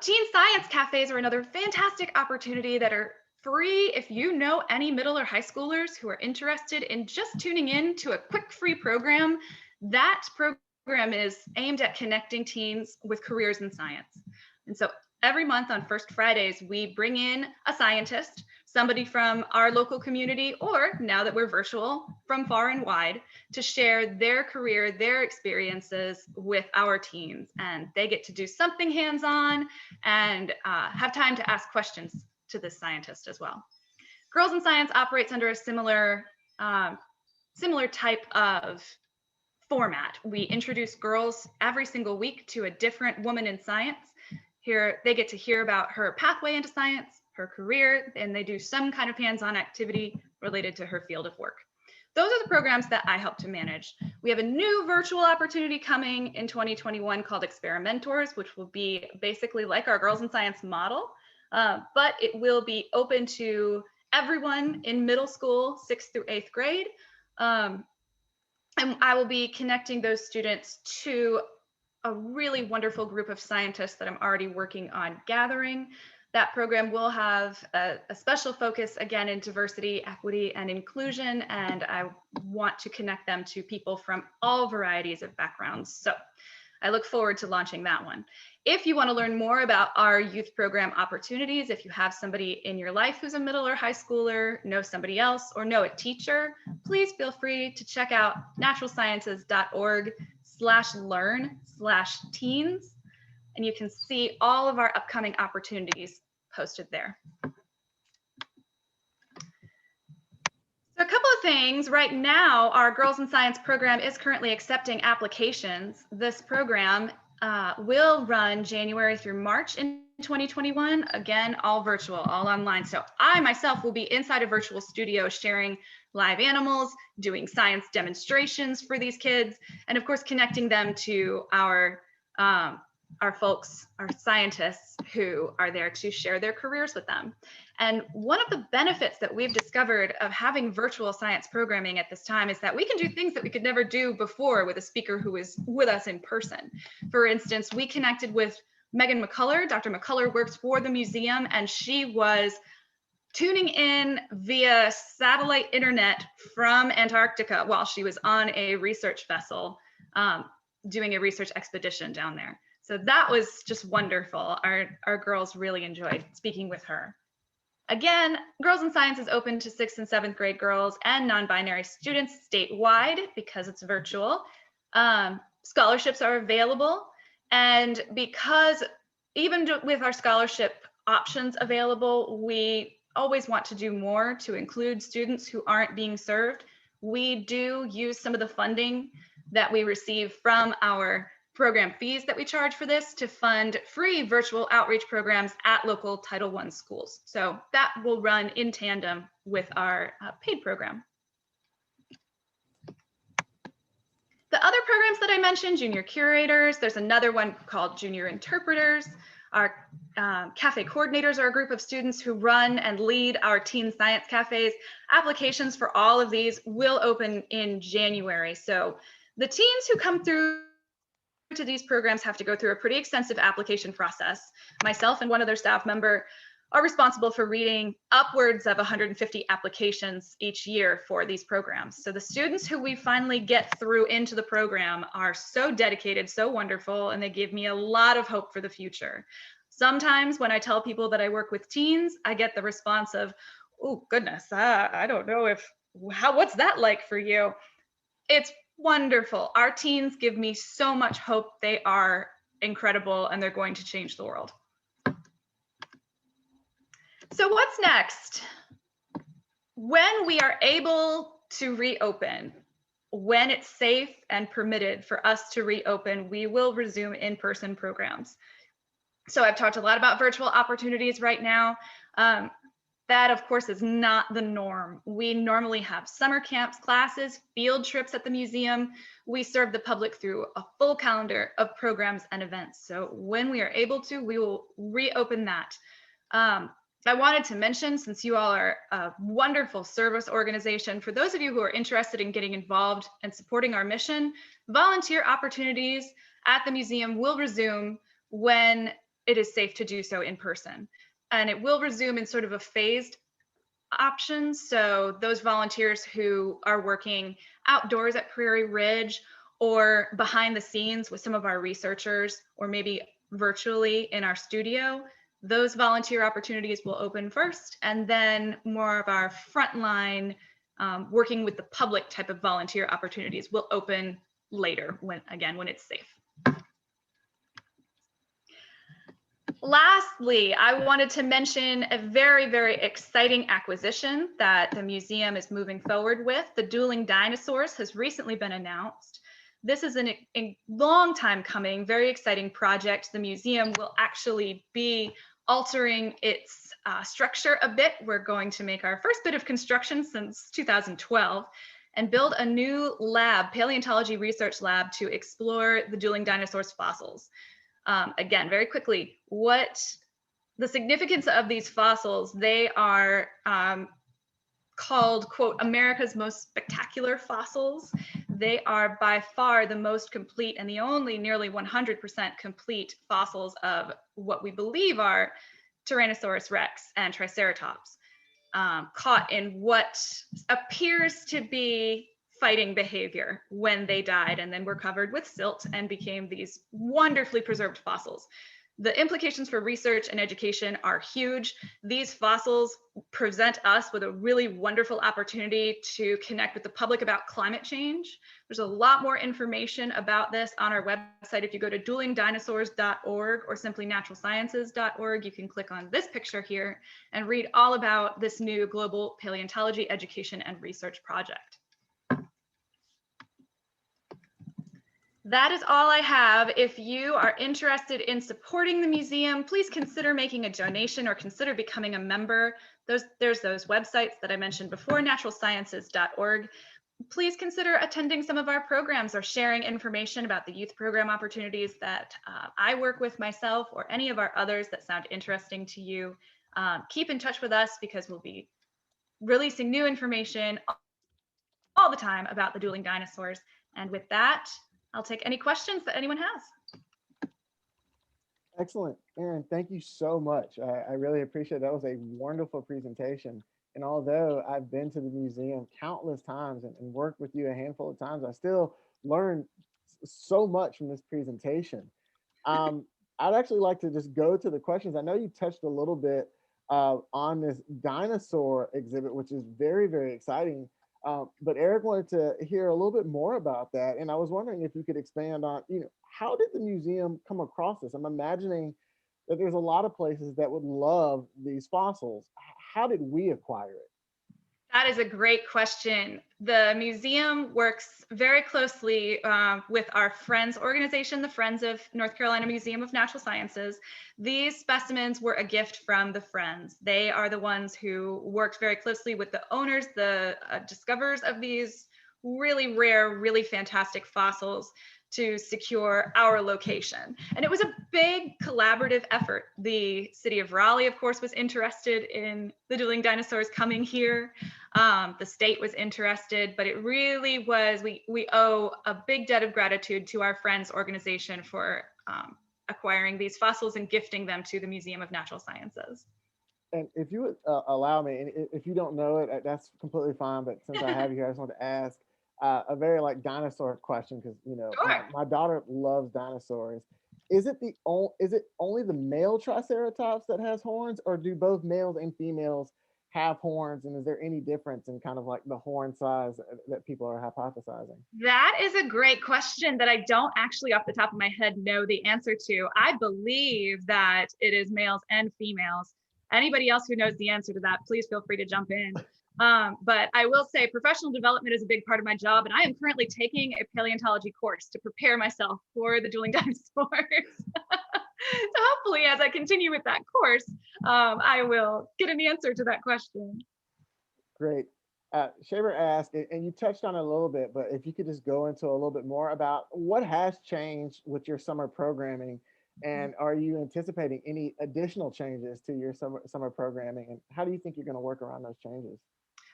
Teen Science Cafes are another fantastic opportunity that are free if you know any middle or high schoolers who are interested in just tuning in to a quick free program. That program is aimed at connecting teens with careers in science. And so every month on First Fridays, we bring in a scientist, somebody from our local community, or now that we're virtual, from far and wide, to share their career, their experiences with our teens. And they get to do something hands-on and have time to ask questions to this scientist as well. Girls in Science operates under a similar type of format. We introduce girls every single week to a different woman in science. Here, they get to hear about her pathway into science, her career, and they do some kind of hands-on activity related to her field of work. Those are the programs that I help to manage. We have a new virtual opportunity coming in 2021 called Experimentors, which will be basically like our Girls in Science model, but it will be open to everyone in middle school, 6th through 8th grade. And I will be connecting those students to a really wonderful group of scientists that I'm already working on gathering. That program will have a special focus, again, in diversity, equity, and inclusion, and I want to connect them to people from all varieties of backgrounds. So I look forward to launching that one. If you want to learn more about our youth program opportunities, if you have somebody in your life who's a middle or high schooler, know somebody else, or know a teacher, please feel free to check out naturalsciences.org/learn/teens, and you can see all of our upcoming opportunities posted there. So a couple of things. Right now, our Girls in Science program is currently accepting applications. This program will run January through March in 2021. Again, all virtual, all online. So I myself will be inside a virtual studio sharing live animals, doing science demonstrations for these kids, and of course, connecting them to our folks, our scientists who are there to share their careers with them. And one of the benefits that we've discovered of having virtual science programming at this time is that we can do things that we could never do before with a speaker who is with us in person. For instance, we connected with Megan McCullough. Dr. McCullough works for the museum, and she was tuning in via satellite internet from Antarctica while she was on a research vessel, doing a research expedition down there. So that was just wonderful. Our girls really enjoyed speaking with her. Again, Girls in Science is open to 6th and 7th grade girls and non-binary students statewide because it's virtual. Scholarships are available. And because even with our scholarship options available, we always want to do more to include students who aren't being served. We do use some of the funding that we receive from our program fees that we charge for this to fund free virtual outreach programs at local Title I schools. So that will run in tandem with our paid program. The other programs that I mentioned, Junior Curators, there's another one called Junior Interpreters. Our cafe coordinators are a group of students who run and lead our teen science cafes. Applications for all of these will open in January. So the teens who come through to these programs have to go through a pretty extensive application process. Myself and one other staff member are responsible for reading upwards of 150 applications each year for these programs. So the students who we finally get through into the program are so dedicated, so wonderful, and they give me a lot of hope for the future. Sometimes when I tell people that I work with teens, I get the response of, oh goodness, I don't know what's that like for you? It's wonderful. Our teens give me so much hope. They are incredible and they're going to change the world. So what's next? When we are able to reopen, when it's safe and permitted for us to reopen, we will resume in-person programs. So I've talked a lot about virtual opportunities right now. That, of course, is not the norm. We normally have summer camps, classes, field trips at the museum. We serve the public through a full calendar of programs and events. So when we are able to, we will reopen that. I wanted to mention, since you all are a wonderful service organization, for those of you who are interested in getting involved and supporting our mission, volunteer opportunities at the museum will resume when it is safe to do so in person. And it will resume in sort of a phased option. So those volunteers who are working outdoors at Prairie Ridge or behind the scenes with some of our researchers, or maybe virtually in our studio, those volunteer opportunities will open first, and then more of our frontline working with the public type of volunteer opportunities will open later, when it's safe. Lastly, I wanted to mention a very, very exciting acquisition that the museum is moving forward with. The Dueling Dinosaurs has recently been announced. This is a long time coming, very exciting project. The museum will actually be altering its structure a bit. We're going to make our first bit of construction since 2012 and build a new lab, paleontology research lab, to explore the Dueling Dinosaurs fossils. Again, very quickly, what the significance of these fossils, they are called, quote, America's most spectacular fossils. They are by far the most complete and the only nearly 100% complete fossils of what we believe are Tyrannosaurus rex and Triceratops, caught in what appears to be fighting behavior when they died and then were covered with silt and became these wonderfully preserved fossils. The implications for research and education are huge. These fossils present us with a really wonderful opportunity to connect with the public about climate change. There's a lot more information about this on our website. If you go to duelingdinosaurs.org or simply naturalsciences.org, you can click on this picture here and read all about this new global paleontology education and research project. That is all I have. If you are interested in supporting the museum, please consider making a donation or consider becoming a member. There's those websites that I mentioned before, naturalsciences.org. Please consider attending some of our programs or sharing information about the youth program opportunities that I work with myself or any of our others that sound interesting to you. Keep in touch with us because we'll be releasing new information all the time about the dueling dinosaurs. And with that, I'll take any questions that anyone has. Excellent. Erin, thank you so much. I really appreciate it. That was a wonderful presentation. And although I've been to the museum countless times and worked with you a handful of times, I still learn so much from this presentation. I'd actually like to just go to the questions. I know you touched a little bit on this dinosaur exhibit, which is very, very exciting. But Eric wanted to hear a little bit more about that. And I was wondering if you could expand on, how did the museum come across this? I'm imagining that there's a lot of places that would love these fossils. How did we acquire it? That is a great question. The museum works very closely with our Friends organization, the Friends of North Carolina Museum of Natural Sciences. These specimens were a gift from the Friends. They are the ones who worked very closely with the owners, the discoverers of these really rare, really fantastic fossils to secure our location. And it was a big collaborative effort. The city of Raleigh, of course, was interested in the dueling dinosaurs coming here. The state was interested, but it really was, we owe a big debt of gratitude to our Friends organization for acquiring these fossils and gifting them to the Museum of Natural Sciences. And if you would allow me, and if you don't know it, that's completely fine. But since I have you here, I just want to ask a very dinosaur question, because Sure. my daughter loves dinosaurs. Is it only the male Triceratops that has horns, or do both males and females have horns? And is there any difference in kind of the horn size that people are hypothesizing? That is a great question that I don't actually off the top of my head know the answer to. I believe that it is males and females. Anybody else who knows the answer to that, please feel free to jump in. But I will say professional development is a big part of my job, and I am currently taking a paleontology course to prepare myself for the dueling dinosaurs. So hopefully as I continue with that course, I will get an answer to that question. Great. Shaver asked, and you touched on it a little bit, but if you could just go into a little bit more about what has changed with your summer programming, and are you anticipating any additional changes to your summer programming, and how do you think you're going to work around those changes?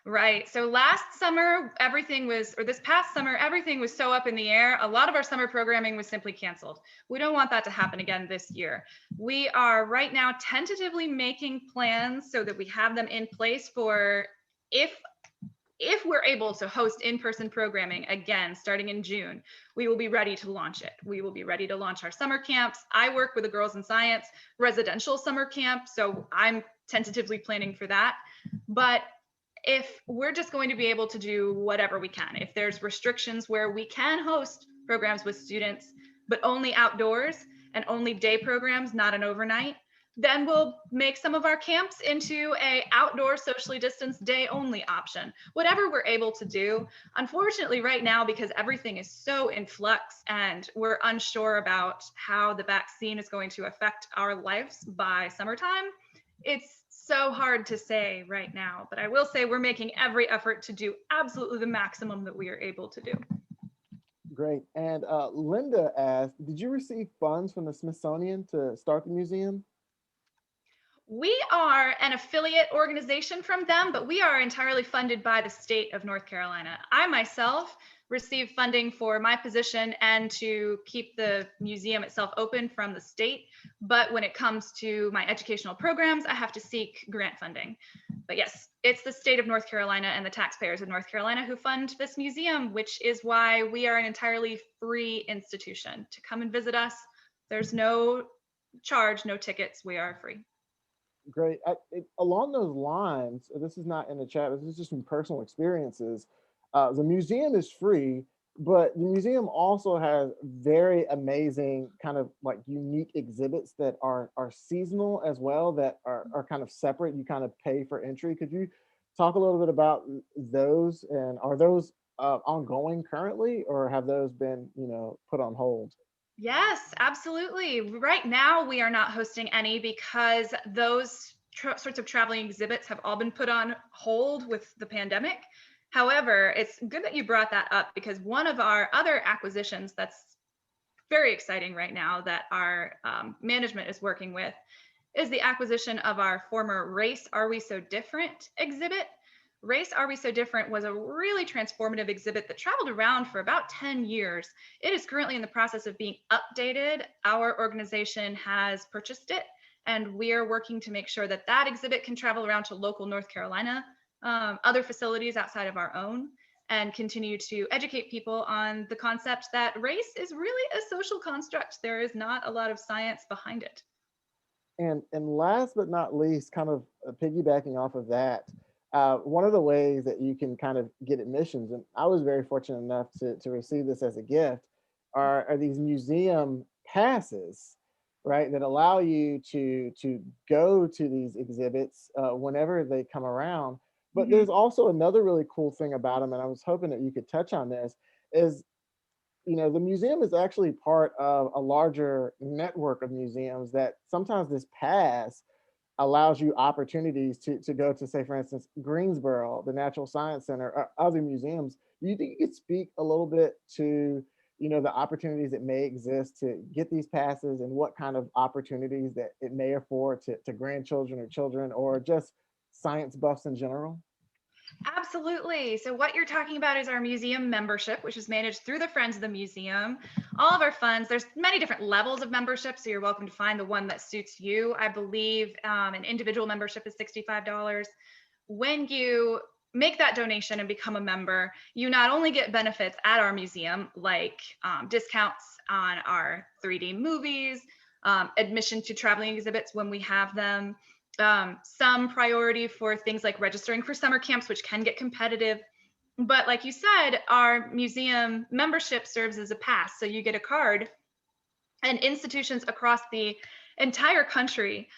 Right. So last summer, this past summer, everything was so up in the air. A lot of our summer programming was simply canceled. We don't want that to happen again this year. We are right now tentatively making plans so that we have them in place for if we're able to host in-person programming again, starting in June, we will be ready to launch it. We will be ready to launch our summer camps. I work with the Girls in Science residential summer camp, so I'm tentatively planning for that. But if we're just going to be able to do whatever we can, if there's restrictions where we can host programs with students, but only outdoors and only day programs, not an overnight, then we'll make some of our camps into a outdoor socially distanced day only option, whatever we're able to do. Unfortunately, right now, because everything is so in flux and we're unsure about how the vaccine is going to affect our lives by summertime, it's so hard to say right now, but I will say we're making every effort to do absolutely the maximum that we are able to do. Great. And Linda asked, did you receive funds from the Smithsonian to start the museum? We are an affiliate organization from them, but we are entirely funded by the state of North Carolina. I myself received funding for my position and to keep the museum itself open from the state. But when it comes to my educational programs, I have to seek grant funding. But yes, it's the state of North Carolina and the taxpayers of North Carolina who fund this museum, which is why we are an entirely free institution. To come and visit us, there's no charge, no tickets, we are free. Great. Along those lines, this is not in the chat, this is just from personal experiences. The museum is free, but the museum also has very amazing kind of like unique exhibits that are seasonal as well, that are kind of separate. You kind of pay for entry. Could you talk a little bit about those, and are those ongoing currently, or have those been, put on hold? Yes, absolutely. Right now, we are not hosting any because those sorts of traveling exhibits have all been put on hold with the pandemic. However, it's good that you brought that up because one of our other acquisitions that's very exciting right now that our management is working with is the acquisition of our former Race, Are We So Different exhibit. Race, Are We So Different was a really transformative exhibit that traveled around for about 10 years. It is currently in the process of being updated. Our organization has purchased it, and we are working to make sure that that exhibit can travel around to local North Carolina, other facilities outside of our own, and continue to educate people on the concept that race is really a social construct. There is not a lot of science behind it. And last but not least, kind of piggybacking off of that, one of the ways that you can kind of get admissions, and I was very fortunate enough to receive this as a gift, are these museum passes, right, that allow you to go to these exhibits whenever they come around. But there's also another really cool thing about them, and I was hoping that you could touch on this, is the museum is actually part of a larger network of museums that sometimes this pass allows you opportunities to go to, say, for instance, Greensboro, the Natural Science Center, or other museums. Do you think you could speak a little bit to, the opportunities that may exist to get these passes, and what kind of opportunities that it may afford to grandchildren or children, or just science buffs in general? Absolutely. So what you're talking about is our museum membership, which is managed through the Friends of the Museum. All of our funds, there's many different levels of membership, so you're welcome to find the one that suits you. I believe an individual membership is $65. When you make that donation and become a member, you not only get benefits at our museum, like discounts on our 3D movies, admission to traveling exhibits when we have them, some priority for things like registering for summer camps, which can get competitive. But like you said, our museum membership serves as a pass. So you get a card, and institutions across the entire country,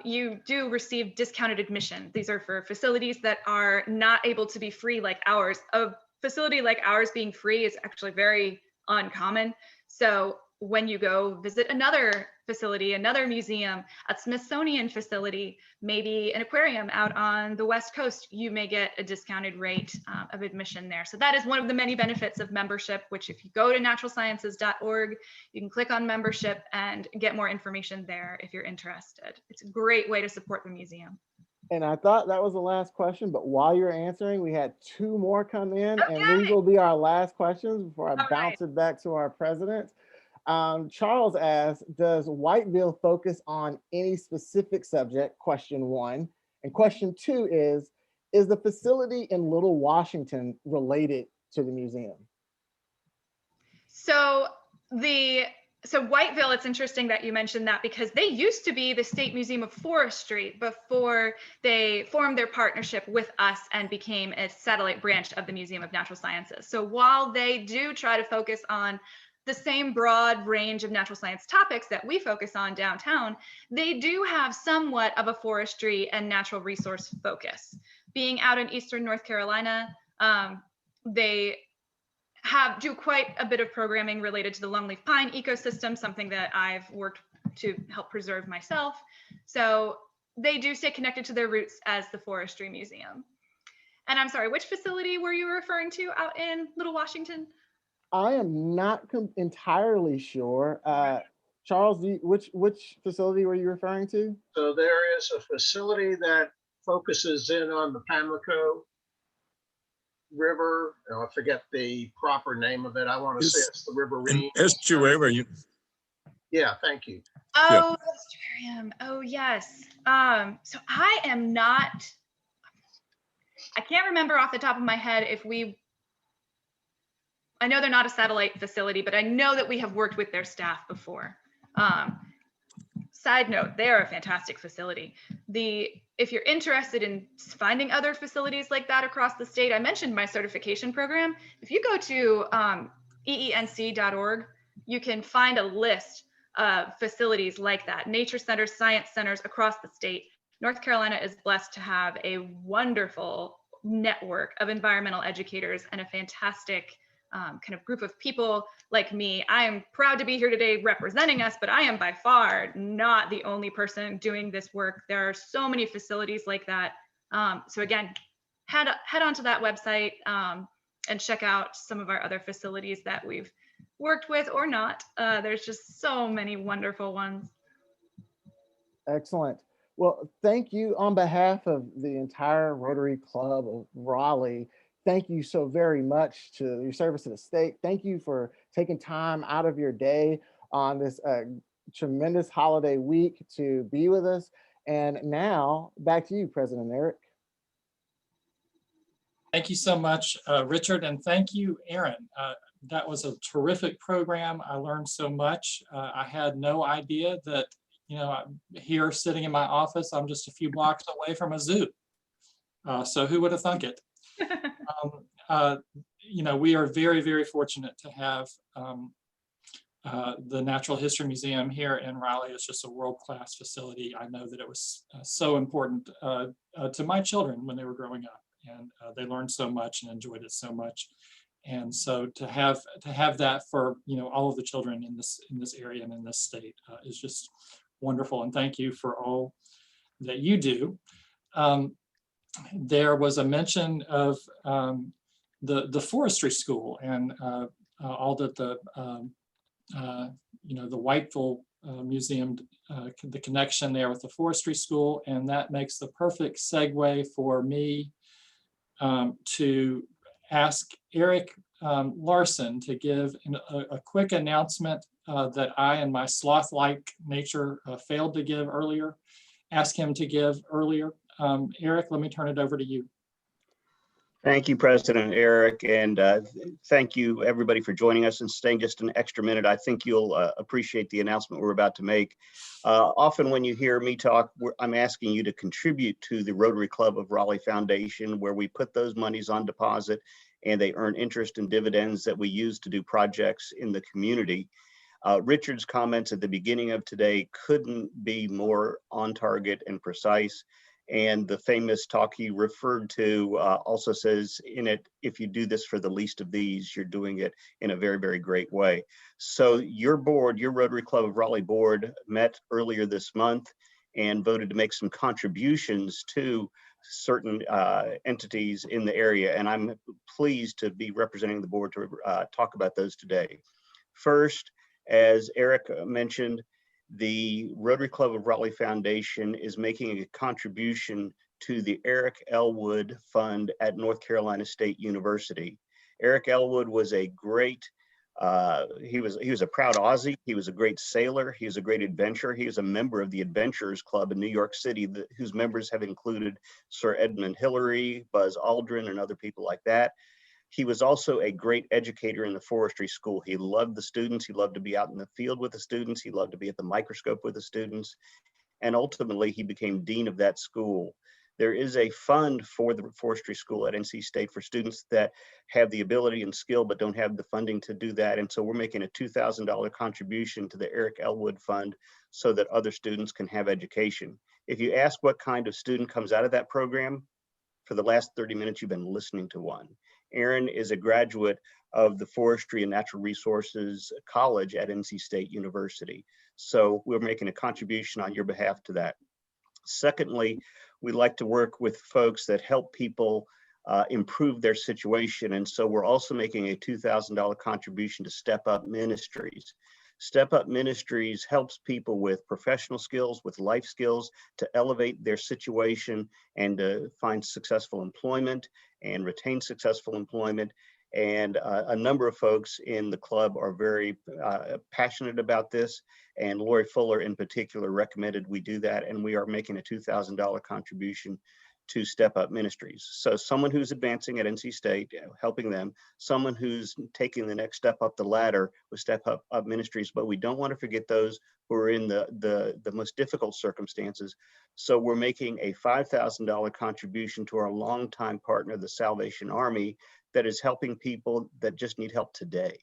you do receive discounted admission. These are for facilities that are not able to be free like ours. A facility like ours being free is actually very uncommon. So when you go visit another facility, another museum, a Smithsonian facility, maybe an aquarium out on the West Coast, you may get a discounted rate of admission there. So that is one of the many benefits of membership, which if you go to naturalsciences.org, you can click on membership and get more information there if you're interested. It's a great way to support the museum. And I thought that was the last question, but while you're answering, we had two more come in, Okay. and these will be our last questions before I All bounce right. it back to our president. Charles asks, does Whiteville focus on any specific subject? Question one. And question two is the facility in Little Washington related to the museum? So Whiteville, it's interesting that you mentioned that because they used to be the State Museum of Forestry before they formed their partnership with us and became a satellite branch of the Museum of Natural Sciences. So while they do try to focus on the same broad range of natural science topics that we focus on downtown, they do have somewhat of a forestry and natural resource focus. Being out in Eastern North Carolina, they do quite a bit of programming related to the longleaf pine ecosystem, something that I've worked to help preserve myself. So they do stay connected to their roots as the Forestry Museum. And I'm sorry, which facility were you referring to out in Little Washington? I am not entirely sure. Charles, which facility were you referring to? So there is a facility that focuses in on the Pamlico River. Oh, I forget the proper name of it. I want to say it's the Riverine. Estuary. Yeah, thank you. Oh, estuarium. Oh, yes. So I am not I can't remember off the top of my head if I know they're not a satellite facility, but I know that we have worked with their staff before. Side note, they are a fantastic facility. If you're interested in finding other facilities like that across the state, I mentioned my certification program. If you go to eenc.org, you can find a list of facilities like that, nature centers, science centers across the state. North Carolina is blessed to have a wonderful network of environmental educators and a fantastic kind of group of people like me. I am proud to be here today representing us, but I am by far not the only person doing this work. There are so many facilities like that. So again, head on to that website and check out some of our other facilities that we've worked with or not. There's just so many wonderful ones. Excellent. Well, thank you on behalf of the entire Rotary Club of Raleigh. Thank you so very much to your service to the state. Thank you for taking time out of your day on this tremendous holiday week to be with us. And now back to you, President Eric. Thank you so much, Richard, and thank you, Aaron. That was a terrific program. I learned so much. I had no idea that, I'm here sitting in my office, I'm just a few blocks away from a zoo. So who would have thunk it? We are very, very fortunate to have the Natural History Museum here in Raleigh. It's just a world-class facility. I know that it was so important to my children when they were growing up, and they learned so much and enjoyed it so much. And so to have that for all of the children in this area and in this state is just wonderful. And thank you for all that you do. There was a mention of the forestry school and all that the Whiteville Museum, the connection there with the forestry school, and that makes the perfect segue for me to ask Eric Larson to give a quick announcement that I, in my sloth-like nature, failed to give earlier, ask him to give earlier. Eric, let me turn it over to you. Thank you, President Eric, and thank you everybody for joining us and staying just an extra minute. I think you'll appreciate the announcement we're about to make. Often when you hear me talk, I'm asking you to contribute to the Rotary Club of Raleigh Foundation, where we put those monies on deposit and they earn interest and dividends that we use to do projects in the community. Richard's comments at the beginning of today couldn't be more on target and precise. And the famous talk he referred to also says in it, if you do this for the least of these, you're doing it in a very, very great way. So your board, your Rotary Club of Raleigh board met earlier this month and voted to make some contributions to certain entities in the area. And I'm pleased to be representing the board to talk about those today. First, as Eric mentioned, the Rotary Club of Raleigh Foundation is making a contribution to the Eric Elwood Fund at North Carolina State University. Eric Elwood was a great, he was a proud Aussie. He was a great sailor. He was a great adventurer. He was a member of the Adventurers Club in New York City, whose members have included Sir Edmund Hillary, Buzz Aldrin, and other people like that. He was also a great educator in the forestry school. He loved the students. He loved to be out in the field with the students. He loved to be at the microscope with the students. And ultimately, he became dean of that school. There is a fund for the forestry school at NC State for students that have the ability and skill, but don't have the funding to do that. And so we're making a $2,000 contribution to the Eric Elwood Fund so that other students can have education. If you ask what kind of student comes out of that program, for the last 30 minutes, you've been listening to one. Aaron is a graduate of the Forestry and Natural Resources College at NC State University. So we're making a contribution on your behalf to that. Secondly, we like to work with folks that help people improve their situation. And so we're also making a $2,000 contribution to Step Up Ministries. Step Up Ministries helps people with professional skills, with life skills, to elevate their situation and to find successful employment and retain successful employment. And a number of folks in the club are very passionate about this. And Lori Fuller in particular recommended we do that. And we are making a $2,000 contribution to Step Up Ministries. So someone who's advancing at NC State, helping them, someone who's taking the next step up the ladder with Step Up Ministries, but we don't want to forget those who are in the most difficult circumstances. So we're making a $5,000 contribution to our longtime partner, the Salvation Army, that is helping people that just need help today.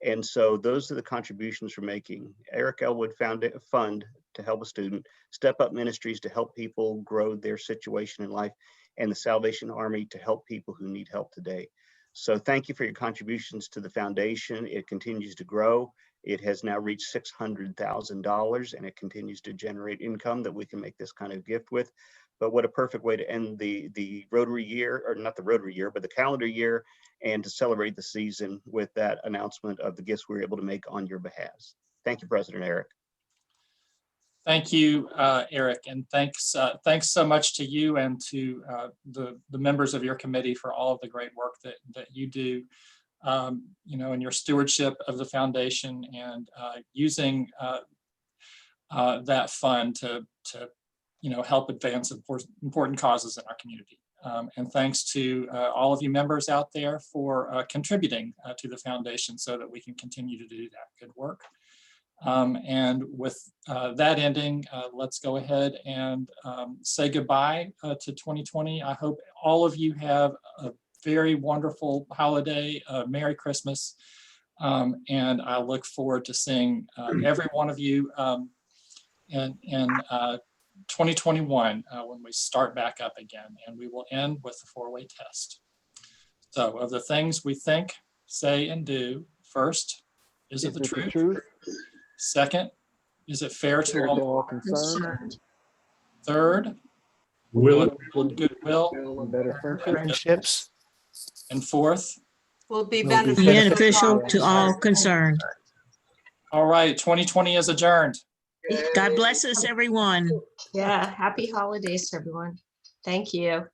And so those are the contributions we're making. Eric Elwood found a fund to help a student, Step Up Ministries to help people grow their situation in life, and the Salvation Army to help people who need help today. So thank you for your contributions to the foundation. It continues to grow. It has now reached $600,000 and it continues to generate income that we can make this kind of gift with. But what a perfect way to end the Rotary year, or not the Rotary year, but the calendar year, and to celebrate the season with that announcement of the gifts we were able to make on your behalf. Thank you, President Eric. Thank you, Eric, and thanks so much to you and to the members of your committee for all of the great work that you do, in your stewardship of the foundation and using that fund to help advance important causes in our community. And thanks to all of you members out there for contributing to the foundation so that we can continue to do that good work. And with that ending, let's go ahead and say goodbye to 2020. I hope all of you have a very wonderful holiday, Merry Christmas. And I look forward to seeing every one of you in 2021 when we start back up again, and we will end with the four-way test. So of the things we think, say, and do, first, is it the truth? Second, is it fair to all concerned? Third, will it build goodwill And better friendships? And fourth, Will be beneficial to all concerned. All right, 2020 is adjourned. God bless us, everyone. Yeah, happy holidays to everyone. Thank you.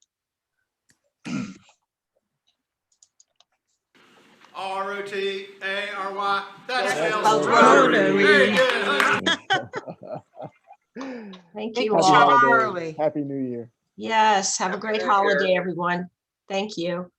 R-O-T-A-R-Y. That's spelled Rotary. Very good. Thank you Happy all. holidays. Happy New Year. Yes, have a great holiday, everyone. Thank you.